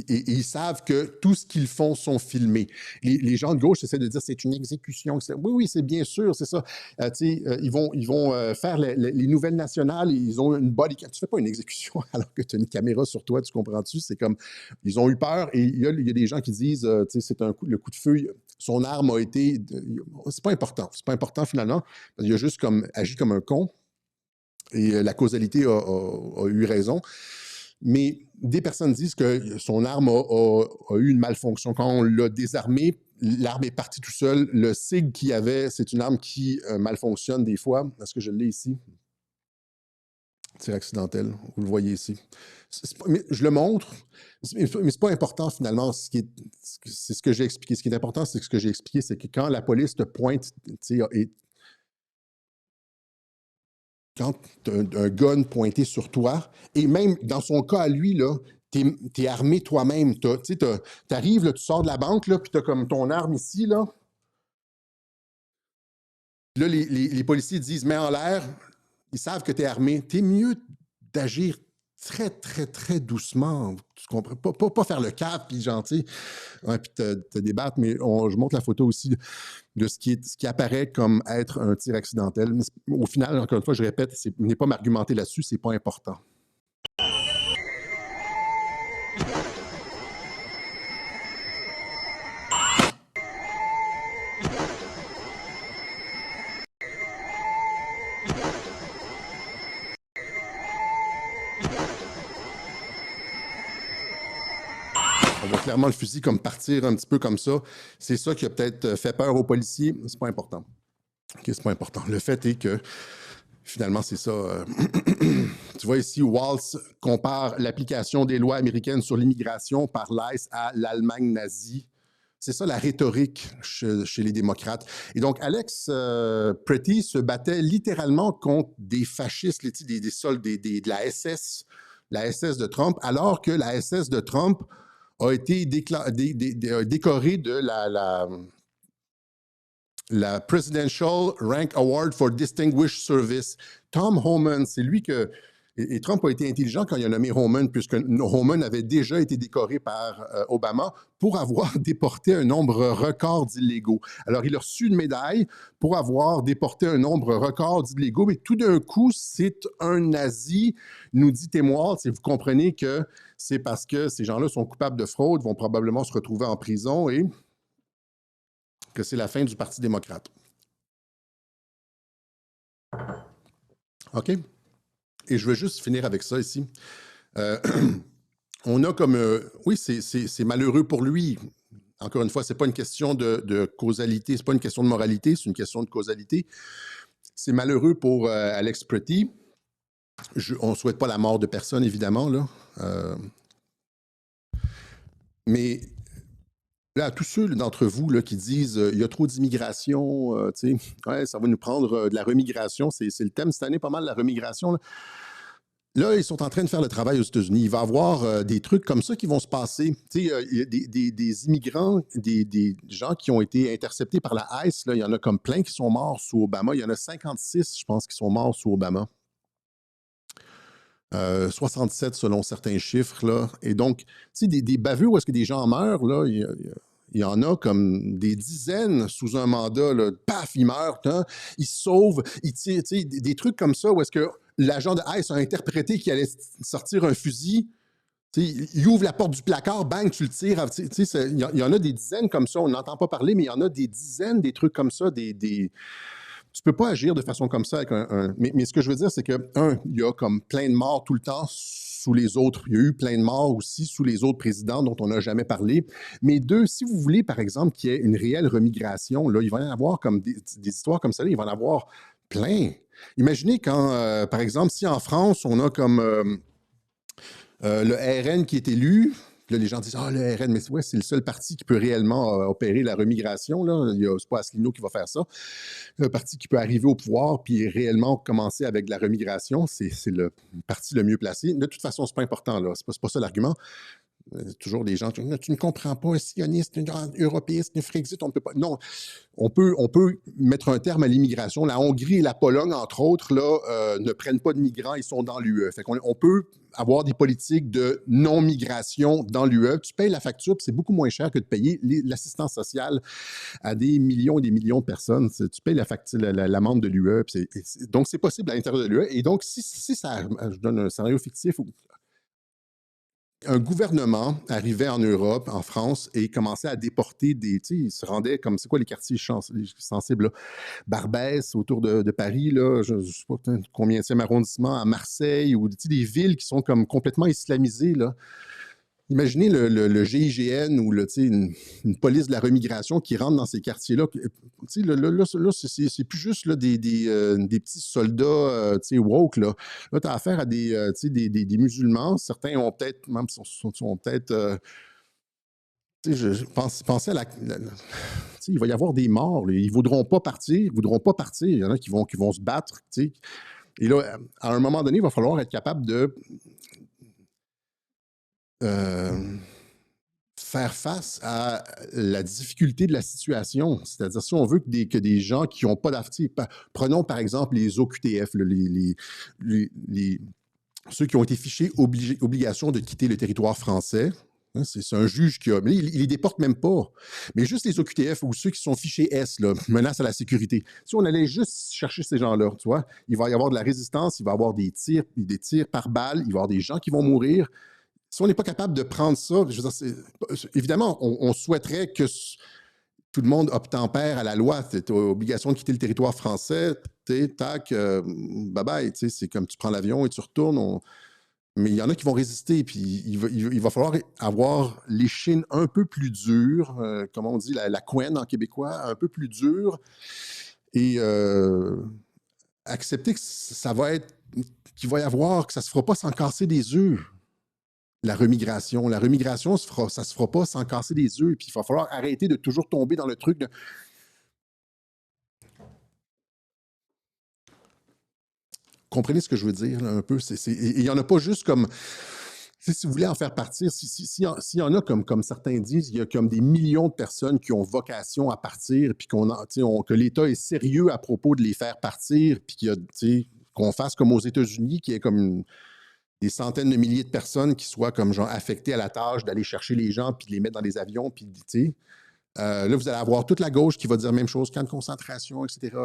Et ils savent que tout ce qu'ils font sont filmés. Les gens de gauche essaient de dire c'est une exécution. Oui, c'est bien sûr, c'est ça. Ils vont faire les nouvelles nationales, ils ont une body cam. Tu fais pas une exécution alors que tu as une caméra sur toi, tu comprends-tu? C'est comme, ils ont eu peur et il y a des gens qui disent, c'est le coup de feu, son arme a été... C'est pas important finalement. Il a juste agi comme un con. Et la causalité a eu raison. Mais des personnes disent que son arme a eu une malfonction. Quand on l'a désarmé, l'arme est partie tout seul. Le SIG qu'il y avait, c'est une arme qui malfonctionne des fois. Est-ce que je l'ai ici? Tir accidentel, vous le voyez ici. Mais je le montre, mais c'est pas important finalement. C'est ce que j'ai expliqué. Ce qui est important, c'est que ce que j'ai expliqué, c'est que quand la police te pointe, quand tu as un gun pointé sur toi, et même dans son cas à lui, là, tu es armé toi-même. Tu arrives, tu sors de la banque, puis tu as comme ton arme ici. Là, les policiers disent « mets en l'air », ils savent que tu es armé. Tu es mieux d'agir très, très, très doucement. Tu comprends? Pas faire le cap, puis gentil, puis te débattre, mais je montre la photo aussi de ce qui apparaît comme être un tir accidentel. Mais au final, encore une fois, je répète, je n'ai pas m'argumenter là-dessus, c'est pas important. On voit clairement le fusil comme partir un petit peu comme ça. C'est ça qui a peut-être fait peur aux policiers. C'est pas important. OK, c'est pas important. Le fait est que, finalement, c'est ça. Tu vois ici, Waltz compare l'application des lois américaines sur l'immigration par l'ICE à l'Allemagne nazie. C'est ça la rhétorique chez les démocrates. Et donc, Alex Pretty se battait littéralement contre des fascistes, des soldats de la SS de Trump, alors que la SS de Trump a été décorée de la Presidential Rank Award for Distinguished Service. Tom Homan, c'est lui que... Et Trump a été intelligent quand il a nommé Homan, puisque Homan avait déjà été décoré par Obama pour avoir déporté un nombre record d'illégaux. Alors, il a reçu une médaille pour avoir déporté un nombre record d'illégaux, mais tout d'un coup, c'est un nazi, nous dit Tim Waltz, et vous comprenez que c'est parce que ces gens-là sont coupables de fraude, vont probablement se retrouver en prison et que c'est la fin du Parti démocrate. OK? Et je veux juste finir avec ça ici. On a comme... oui, c'est malheureux pour lui. Encore une fois, ce n'est pas une question de causalité, ce n'est pas une question de moralité, c'est une question de causalité. C'est malheureux pour Alex Pretty. On ne souhaite pas la mort de personne, évidemment, là. Mais là, à tous ceux d'entre vous là, qui disent il y a trop d'immigration, ouais, ça va nous prendre de la remigration. C'est le thème cette année, pas mal, la remigration. Là, ils sont en train de faire le travail aux États-Unis. Il va y avoir des trucs comme ça qui vont se passer. Il y a des immigrants, des gens qui ont été interceptés par la ICE. Là, il y en a comme plein qui sont morts sous Obama. Il y en a 56, je pense, qui sont morts sous Obama. 67 selon certains chiffres. Là. Et donc, des baveux où est-ce que des gens meurent, là, il y en a comme des dizaines sous un mandat. Là, paf, ils meurent, hein, ils se sauvent, ils tirent, des trucs comme ça où est-ce que l'agent de ICE a interprété qu'il allait sortir un fusil. Il ouvre la porte du placard, bang, tu le tires. Il y en a des dizaines comme ça, on n'entend pas parler, mais il y en a des dizaines, des trucs comme ça, tu ne peux pas agir de façon comme ça avec mais ce que je veux dire, c'est que, il y a comme plein de morts tout le temps sous les autres. Il y a eu plein de morts aussi sous les autres présidents dont on n'a jamais parlé. Mais deux, si vous voulez, par exemple, qu'il y ait une réelle remigration, là, il va y en avoir comme des histoires comme ça, il va y en avoir plein. Imaginez quand, par exemple, si en France, on a comme le RN qui est élu, là, les gens disent « Ah, le RN, mais ouais, c'est le seul parti qui peut réellement opérer la remigration. C'est pas Asselineau qui va faire ça. Un parti qui peut arriver au pouvoir puis réellement commencer avec de la remigration, c'est le parti le mieux placé. De toute façon, c'est pas important. Là. C'est pas ça l'argument. Toujours des gens qui disent « Tu ne comprends pas, un sioniste, un européiste, un Frexit, on ne peut pas... » Non, on peut mettre un terme à l'immigration. La Hongrie et la Pologne, entre autres, là, ne prennent pas de migrants, ils sont dans l'UE. Fait qu'on peut avoir des politiques de non-migration dans l'UE. Tu payes la facture, puis c'est beaucoup moins cher que de payer l'assistance sociale à des millions et des millions de personnes. Tu payes la facture, l'amende de l'UE. Donc, c'est possible à l'intérieur de l'UE. Et donc, si ça, je donne un scénario fictif, un gouvernement arrivait en Europe, en France, et commençait à déporter des... Tu sais, il se rendait comme... C'est quoi les quartiers sensibles, là? Barbès, autour de Paris, là, je ne sais pas combienième arrondissement, à Marseille, ou tu sais, des villes qui sont comme complètement islamisées, là. Imaginez le GIGN ou tu sais, une police de la remigration qui rentre dans ces quartiers-là. Tu sais, là, c'est plus juste là, des petits soldats tu sais, woke. Là, tu as affaire à tu sais, des musulmans. Certains ont peut-être, même sont peut-être... tu sais, je pensais à tu sais, il va y avoir des morts. Là. Ils ne voudront pas partir. Ils voudront pas partir. Il y en a qui vont se battre. Tu sais. Et là, à un moment donné, il va falloir être capable de... faire face à la difficulté de la situation. C'est-à-dire, si on veut que des gens qui n'ont pas d'affaires... Prenons par exemple les OQTF, ceux qui ont été fichés obligation de quitter le territoire français. Hein, c'est un juge qui a... Mais il les déporte même pas. Mais juste les OQTF ou ceux qui sont fichés S, là, menace à la sécurité. Si on allait juste chercher ces gens-là, tu vois, il va y avoir de la résistance, il va y avoir des tirs par balle, il va y avoir des gens qui vont mourir. Si on n'est pas capable de prendre ça, je veux dire, évidemment, on souhaiterait que tout le monde obtempère à la loi. Tu as obligation de quitter le territoire français, tac, bye-bye. C'est comme tu prends l'avion et tu retournes. Mais il y en a qui vont résister. Puis il va falloir avoir les chines un peu plus dures, comme on dit, la couenne en québécois, un peu plus dure. Et accepter que ça va être... qu'il va y avoir, que ça ne se fera pas sans casser des œufs. La remigration, ça se fera pas sans casser des œufs. Puis il va falloir arrêter de toujours tomber dans le truc de... Comprenez ce que je veux dire, là, un peu? Il n'y en a pas juste comme... Si vous voulez en faire partir, s'il y en a, comme certains disent, il y a comme des millions de personnes qui ont vocation à partir, puis que l'État est sérieux à propos de les faire partir, puis qu'on fasse comme aux États-Unis, qui est comme... des centaines de milliers de personnes qui soient comme genre affectées à la tâche d'aller chercher les gens puis de les mettre dans des avions. Puis, là, vous allez avoir toute la gauche qui va dire la même chose, camp de concentration, etc.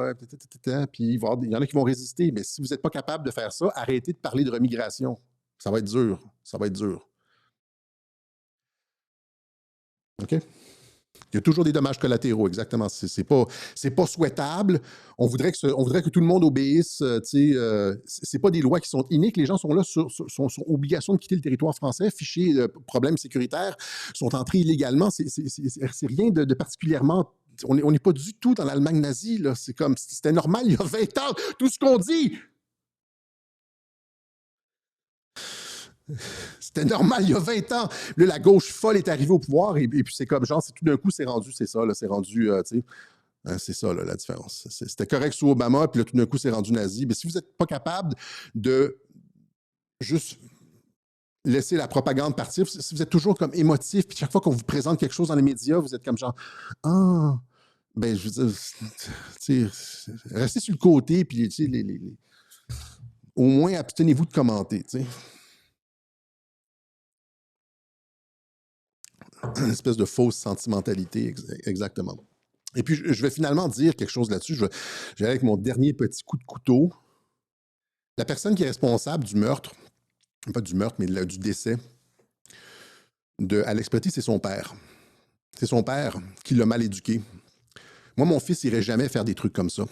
Puis il y en a qui vont résister. Mais si vous n'êtes pas capable de faire ça, arrêtez de parler de remigration. Ça va être dur. Ça va être dur. OK? Il y a toujours des dommages collatéraux, exactement. C'est pas souhaitable. On voudrait que tout le monde obéisse. C'est pas des lois qui sont iniques. Les gens sont là sont obligation de quitter le territoire français, fichés problèmes sécuritaires, sont entrés illégalement. C'est rien de particulièrement... On n'est pas du tout dans l'Allemagne nazie. C'est comme... C'était normal il y a 20 ans. Tout ce qu'on dit... C'était normal il y a 20 ans. Là, la gauche folle est arrivée au pouvoir et puis c'est comme genre, tout d'un coup, c'est rendu, c'est ça, là, c'est rendu, tu sais, c'est ça, là, la différence. C'était correct sous Obama, puis là, tout d'un coup, c'est rendu nazi. Mais si vous n'êtes pas capable de juste laisser la propagande partir, si vous êtes toujours comme émotif, puis chaque fois qu'on vous présente quelque chose dans les médias, vous êtes comme genre, ah, ben, je veux dire, tu sais, restez sur le côté, puis, tu sais, au moins, abstenez-vous de commenter, tu sais. Une espèce de fausse sentimentalité, exactement. Et puis, je vais finalement dire quelque chose là-dessus. Je vais aller avec mon dernier petit coup de couteau. La personne qui est responsable du meurtre, pas du meurtre, mais du décès de Alex Pretty, c'est son père. C'est son père qui l'a mal éduqué. Moi, mon fils n'irait jamais faire des trucs comme ça.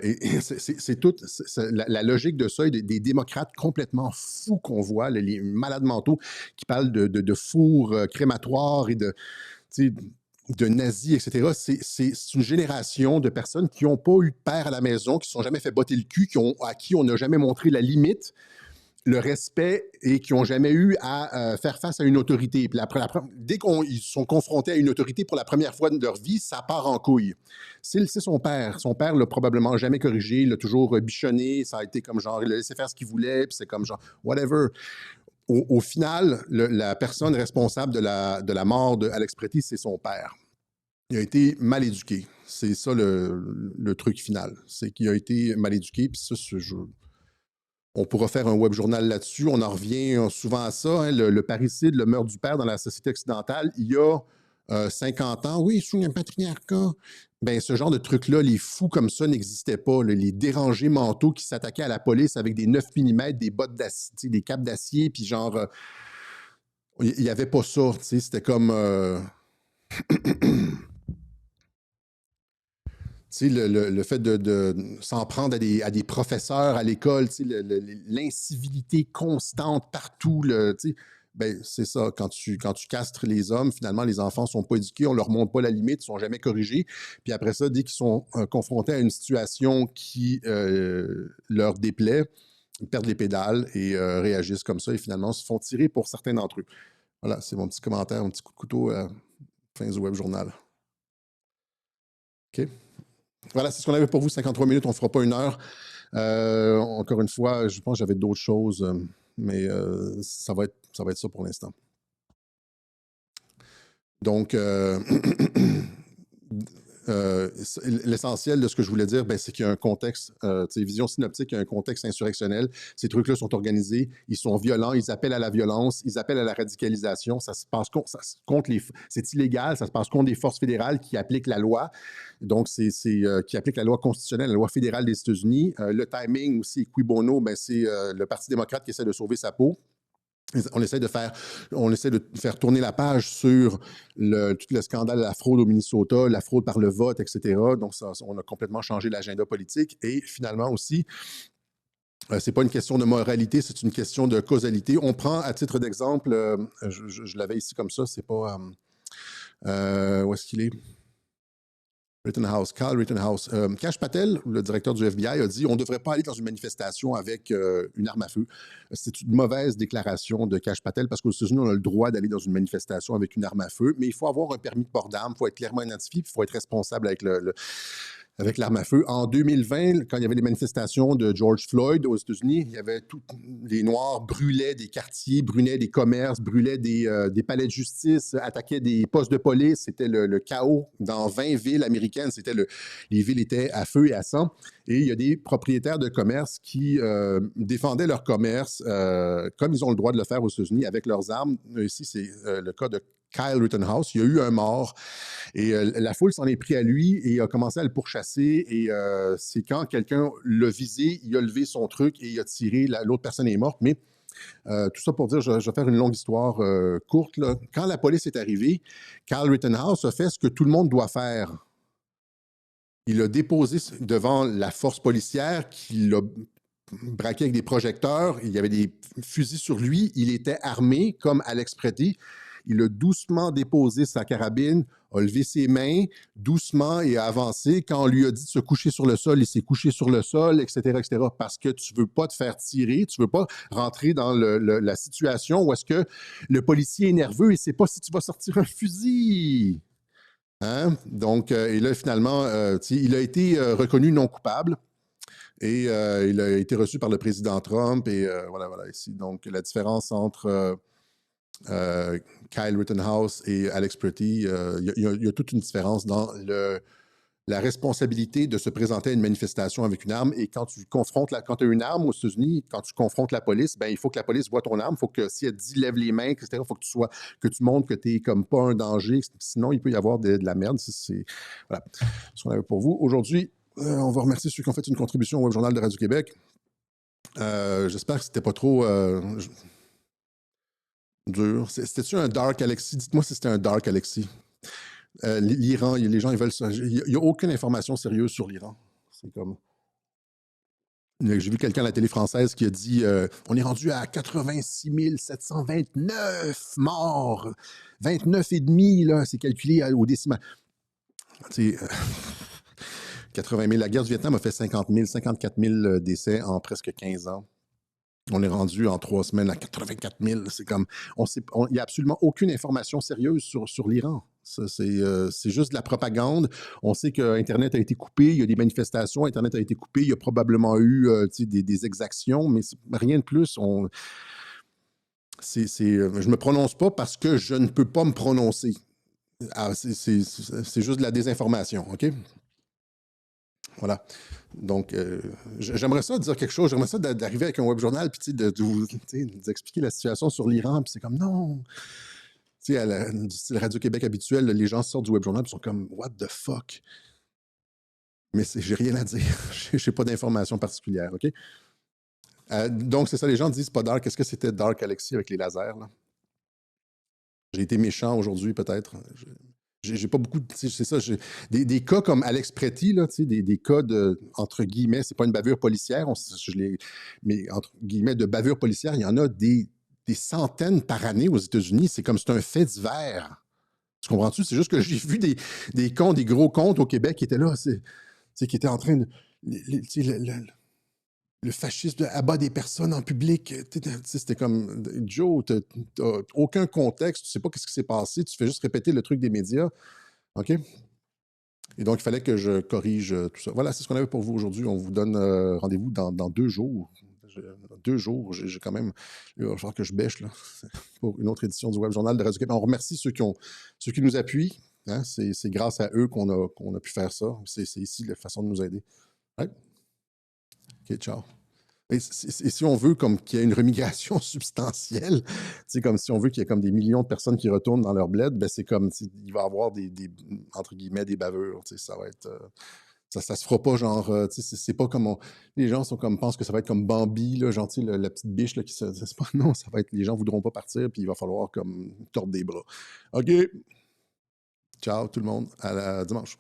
Et c'est toute la logique de ça, et des démocrates complètement fous qu'on voit, les malades mentaux qui parlent de fours crématoires et de nazis, etc. C'est une génération de personnes qui n'ont pas eu de père à la maison, qui ne se sont jamais fait botter le cul, à qui on n'a jamais montré la limite, le respect et qui n'ont jamais eu à faire face à une autorité. Puis dès qu'ils sont confrontés à une autorité pour la première fois de leur vie, ça part en couille. C'est son père. Son père l'a probablement jamais corrigé, il l'a toujours bichonné, ça a été comme genre, il l'a laissé faire ce qu'il voulait, puis c'est comme genre, whatever. Au final, la personne responsable de la mort d'Alex Pretty, c'est son père. Il a été mal éduqué. C'est ça le truc final. C'est qu'il a été mal éduqué, puis ça, on pourra faire un web journal là-dessus. On en revient souvent à ça. Hein, le parricide, le meurtre du père dans la société occidentale, il y a 50 ans. Oui, sous un patriarcat. Ben, ce genre de truc-là, les fous comme ça n'existaient pas. Là, les dérangés mentaux qui s'attaquaient à la police avec des 9 mm, des bottes d'acier, des capes d'acier, puis genre... il n'y avait pas ça, tu sais, c'était comme... tu sais, le fait de s'en prendre à des professeurs à l'école, tu sais, l'incivilité constante partout, tu sais, ben, c'est ça, quand tu castres les hommes, finalement, les enfants ne sont pas éduqués, on ne leur montre pas la limite, ils ne sont jamais corrigés. Puis après ça, dès qu'ils sont confrontés à une situation qui leur déplaît, ils perdent les pédales et réagissent comme ça et finalement se font tirer pour certains d'entre eux. Voilà, c'est mon petit commentaire, mon petit coup de couteau à la fin du web journal. OK? Voilà, c'est ce qu'on avait pour vous, 53 minutes, on ne fera pas 1 heure. Encore une fois, je pense que j'avais d'autres choses, mais ça va être ça pour l'instant. Donc, l'essentiel de ce que je voulais dire, ben, c'est qu'il y a un contexte, Vision Synoptique, il y a un contexte insurrectionnel. Ces trucs-là sont organisés, ils sont violents, ils appellent à la violence, ils appellent à la radicalisation. Ça se passe contre c'est illégal, ça se passe contre des forces fédérales qui appliquent la loi. Donc, qui appliquent la loi constitutionnelle, la loi fédérale des États-Unis. Le timing aussi, cui bono, ben, c'est le Parti démocrate qui essaie de sauver sa peau. On essaie de faire tourner la page sur tout le scandale de la fraude au Minnesota, la fraude par le vote, etc. Donc, on a complètement changé l'agenda politique. Et finalement aussi, c'est pas une question de moralité, c'est une question de causalité. On prend à titre d'exemple, je l'avais ici comme ça, c'est pas... où est-ce qu'il est? Rittenhouse, Kyle Rittenhouse. Kash Patel, le directeur du FBI, a dit on ne devrait pas aller dans une manifestation avec une arme à feu. C'est une mauvaise déclaration de Kash Patel parce qu'aux États-Unis, on a le droit d'aller dans une manifestation avec une arme à feu, mais il faut avoir un permis de port d'armes, il faut être clairement identifié, puis il faut être responsable avec l'arme à feu. En 2020, quand il y avait les manifestations de George Floyd aux États-Unis, il y avait les Noirs brûlaient des quartiers, brûlaient des commerces, brûlaient des palais de justice, attaquaient des postes de police. C'était le chaos dans 20 villes américaines. Les villes étaient à feu et à sang. Et il y a des propriétaires de commerce qui défendaient leur commerce comme ils ont le droit de le faire aux États-Unis avec leurs armes. Ici, c'est le cas de Kyle Rittenhouse. Il y a eu un mort et la foule s'en est pris à lui et a commencé à le pourchasser. Et c'est quand quelqu'un l'a visé, il a levé son truc et il a tiré. L'autre personne est morte. Mais tout ça pour dire, je vais faire une longue histoire courte, là. Quand la police est arrivée, Kyle Rittenhouse a fait ce que tout le monde doit faire. Il a déposé devant la force policière qui l'a braqué avec des projecteurs. Il y avait des fusils sur lui. Il était armé comme Alex Preddy. Il a doucement déposé sa carabine, a levé ses mains doucement et a avancé. Quand on lui a dit de se coucher sur le sol, il s'est couché sur le sol, etc., etc. Parce que tu ne veux pas te faire tirer, tu ne veux pas rentrer dans la situation où est-ce que le policier est nerveux et ne sait pas si tu vas sortir un fusil. Hein? Donc, et là, finalement, il a été reconnu non coupable et il a été reçu par le président Trump. Et voilà, ici. Donc, la différence entre Kyle Rittenhouse et Alex Preddy, il y a toute une différence dans la responsabilité de se présenter à une manifestation avec une arme. Et quand tu as une arme aux États-Unis, quand tu confrontes la police, ben, il faut que la police voit ton arme. Il faut que si elle dit lève les mains, etc., il faut que tu montres que tu n'es comme pas un danger. Sinon, il peut y avoir de la merde. Voilà ce qu'on avait pour vous. Aujourd'hui, on va remercier ceux qui ont fait une contribution au Web Journal de Radio-Québec. J'espère que c'était pas trop dur. C'était-tu un dark Alexis? Dites-moi si c'était un dark Alexis. L'Iran, les gens, ils veulent ça. Il n'y a aucune information sérieuse sur l'Iran. C'est comme... J'ai vu quelqu'un à la télé française qui a dit on est rendu à 86 729 morts. 29,5, là, c'est calculé au décimal. 80 000. La guerre du Vietnam a fait 50 000, 54 000 décès en presque 15 ans. On est rendu en 3 semaines à 84 000. C'est comme... Il n'y a absolument aucune information sérieuse sur l'Iran. C'est juste de la propagande. On sait qu'Internet a été coupé, il y a des manifestations, Internet a été coupé, il y a probablement eu des exactions, mais rien de plus. Je ne me prononce pas parce que je ne peux pas me prononcer. C'est juste de la désinformation, OK? Voilà. Donc, j'aimerais ça dire quelque chose. J'aimerais ça d'arriver avec un web journal puis de vous expliquer la situation sur l'Iran. Puis c'est comme, non... Tu sais, à du style Radio-Québec habituel, les gens sortent du web journal et sont comme « What the fuck? » Mais j'ai rien à dire. J'ai pas d'informations particulières, OK? Donc, c'est ça, les gens disent « pas dark ». Est-ce que c'était dark, Alexis, avec les lasers, là? J'ai été méchant aujourd'hui, peut-être. J'ai pas beaucoup de. C'est ça. Des cas comme Alex Pretty, là, des cas de, entre guillemets, c'est pas une bavure policière, mais entre guillemets, de bavure policière, il y en a des centaines par année aux États-Unis. C'est comme c'est un fait divers. Tu comprends-tu? C'est juste que j'ai vu des gros comptes au Québec qui étaient là, qui étaient en train de. Le fascisme abat des personnes en public. C'était comme, Joe, t'as aucun contexte, tu sais pas ce qui s'est passé, tu fais juste répéter le truc des médias. OK? Et donc, il fallait que je corrige tout ça. Voilà, c'est ce qu'on avait pour vous aujourd'hui. On vous donne rendez-vous dans 2 jours. 2 jours, j'ai quand même... Il va falloir que je bêche, là, pour une autre édition du Web Journal de Radio-Québec. On remercie ceux qui nous appuient. Hein? C'est grâce à eux qu'on a pu faire ça. C'est ici la façon de nous aider. Ouais? OK, ciao. Et si on veut comme qu'il y ait une remigration substantielle, c'est comme si on veut qu'il y ait comme des millions de personnes qui retournent dans leur bled, ben c'est comme il va y avoir entre guillemets des bavures. Ça va être ça se fera pas genre c'est pas comme les gens sont comme pensent que ça va être comme Bambi là, genre la petite biche là qui c'est pas non, ça va être les gens voudront pas partir puis il va falloir comme tordre des bras. OK. Ciao tout le monde, à dimanche.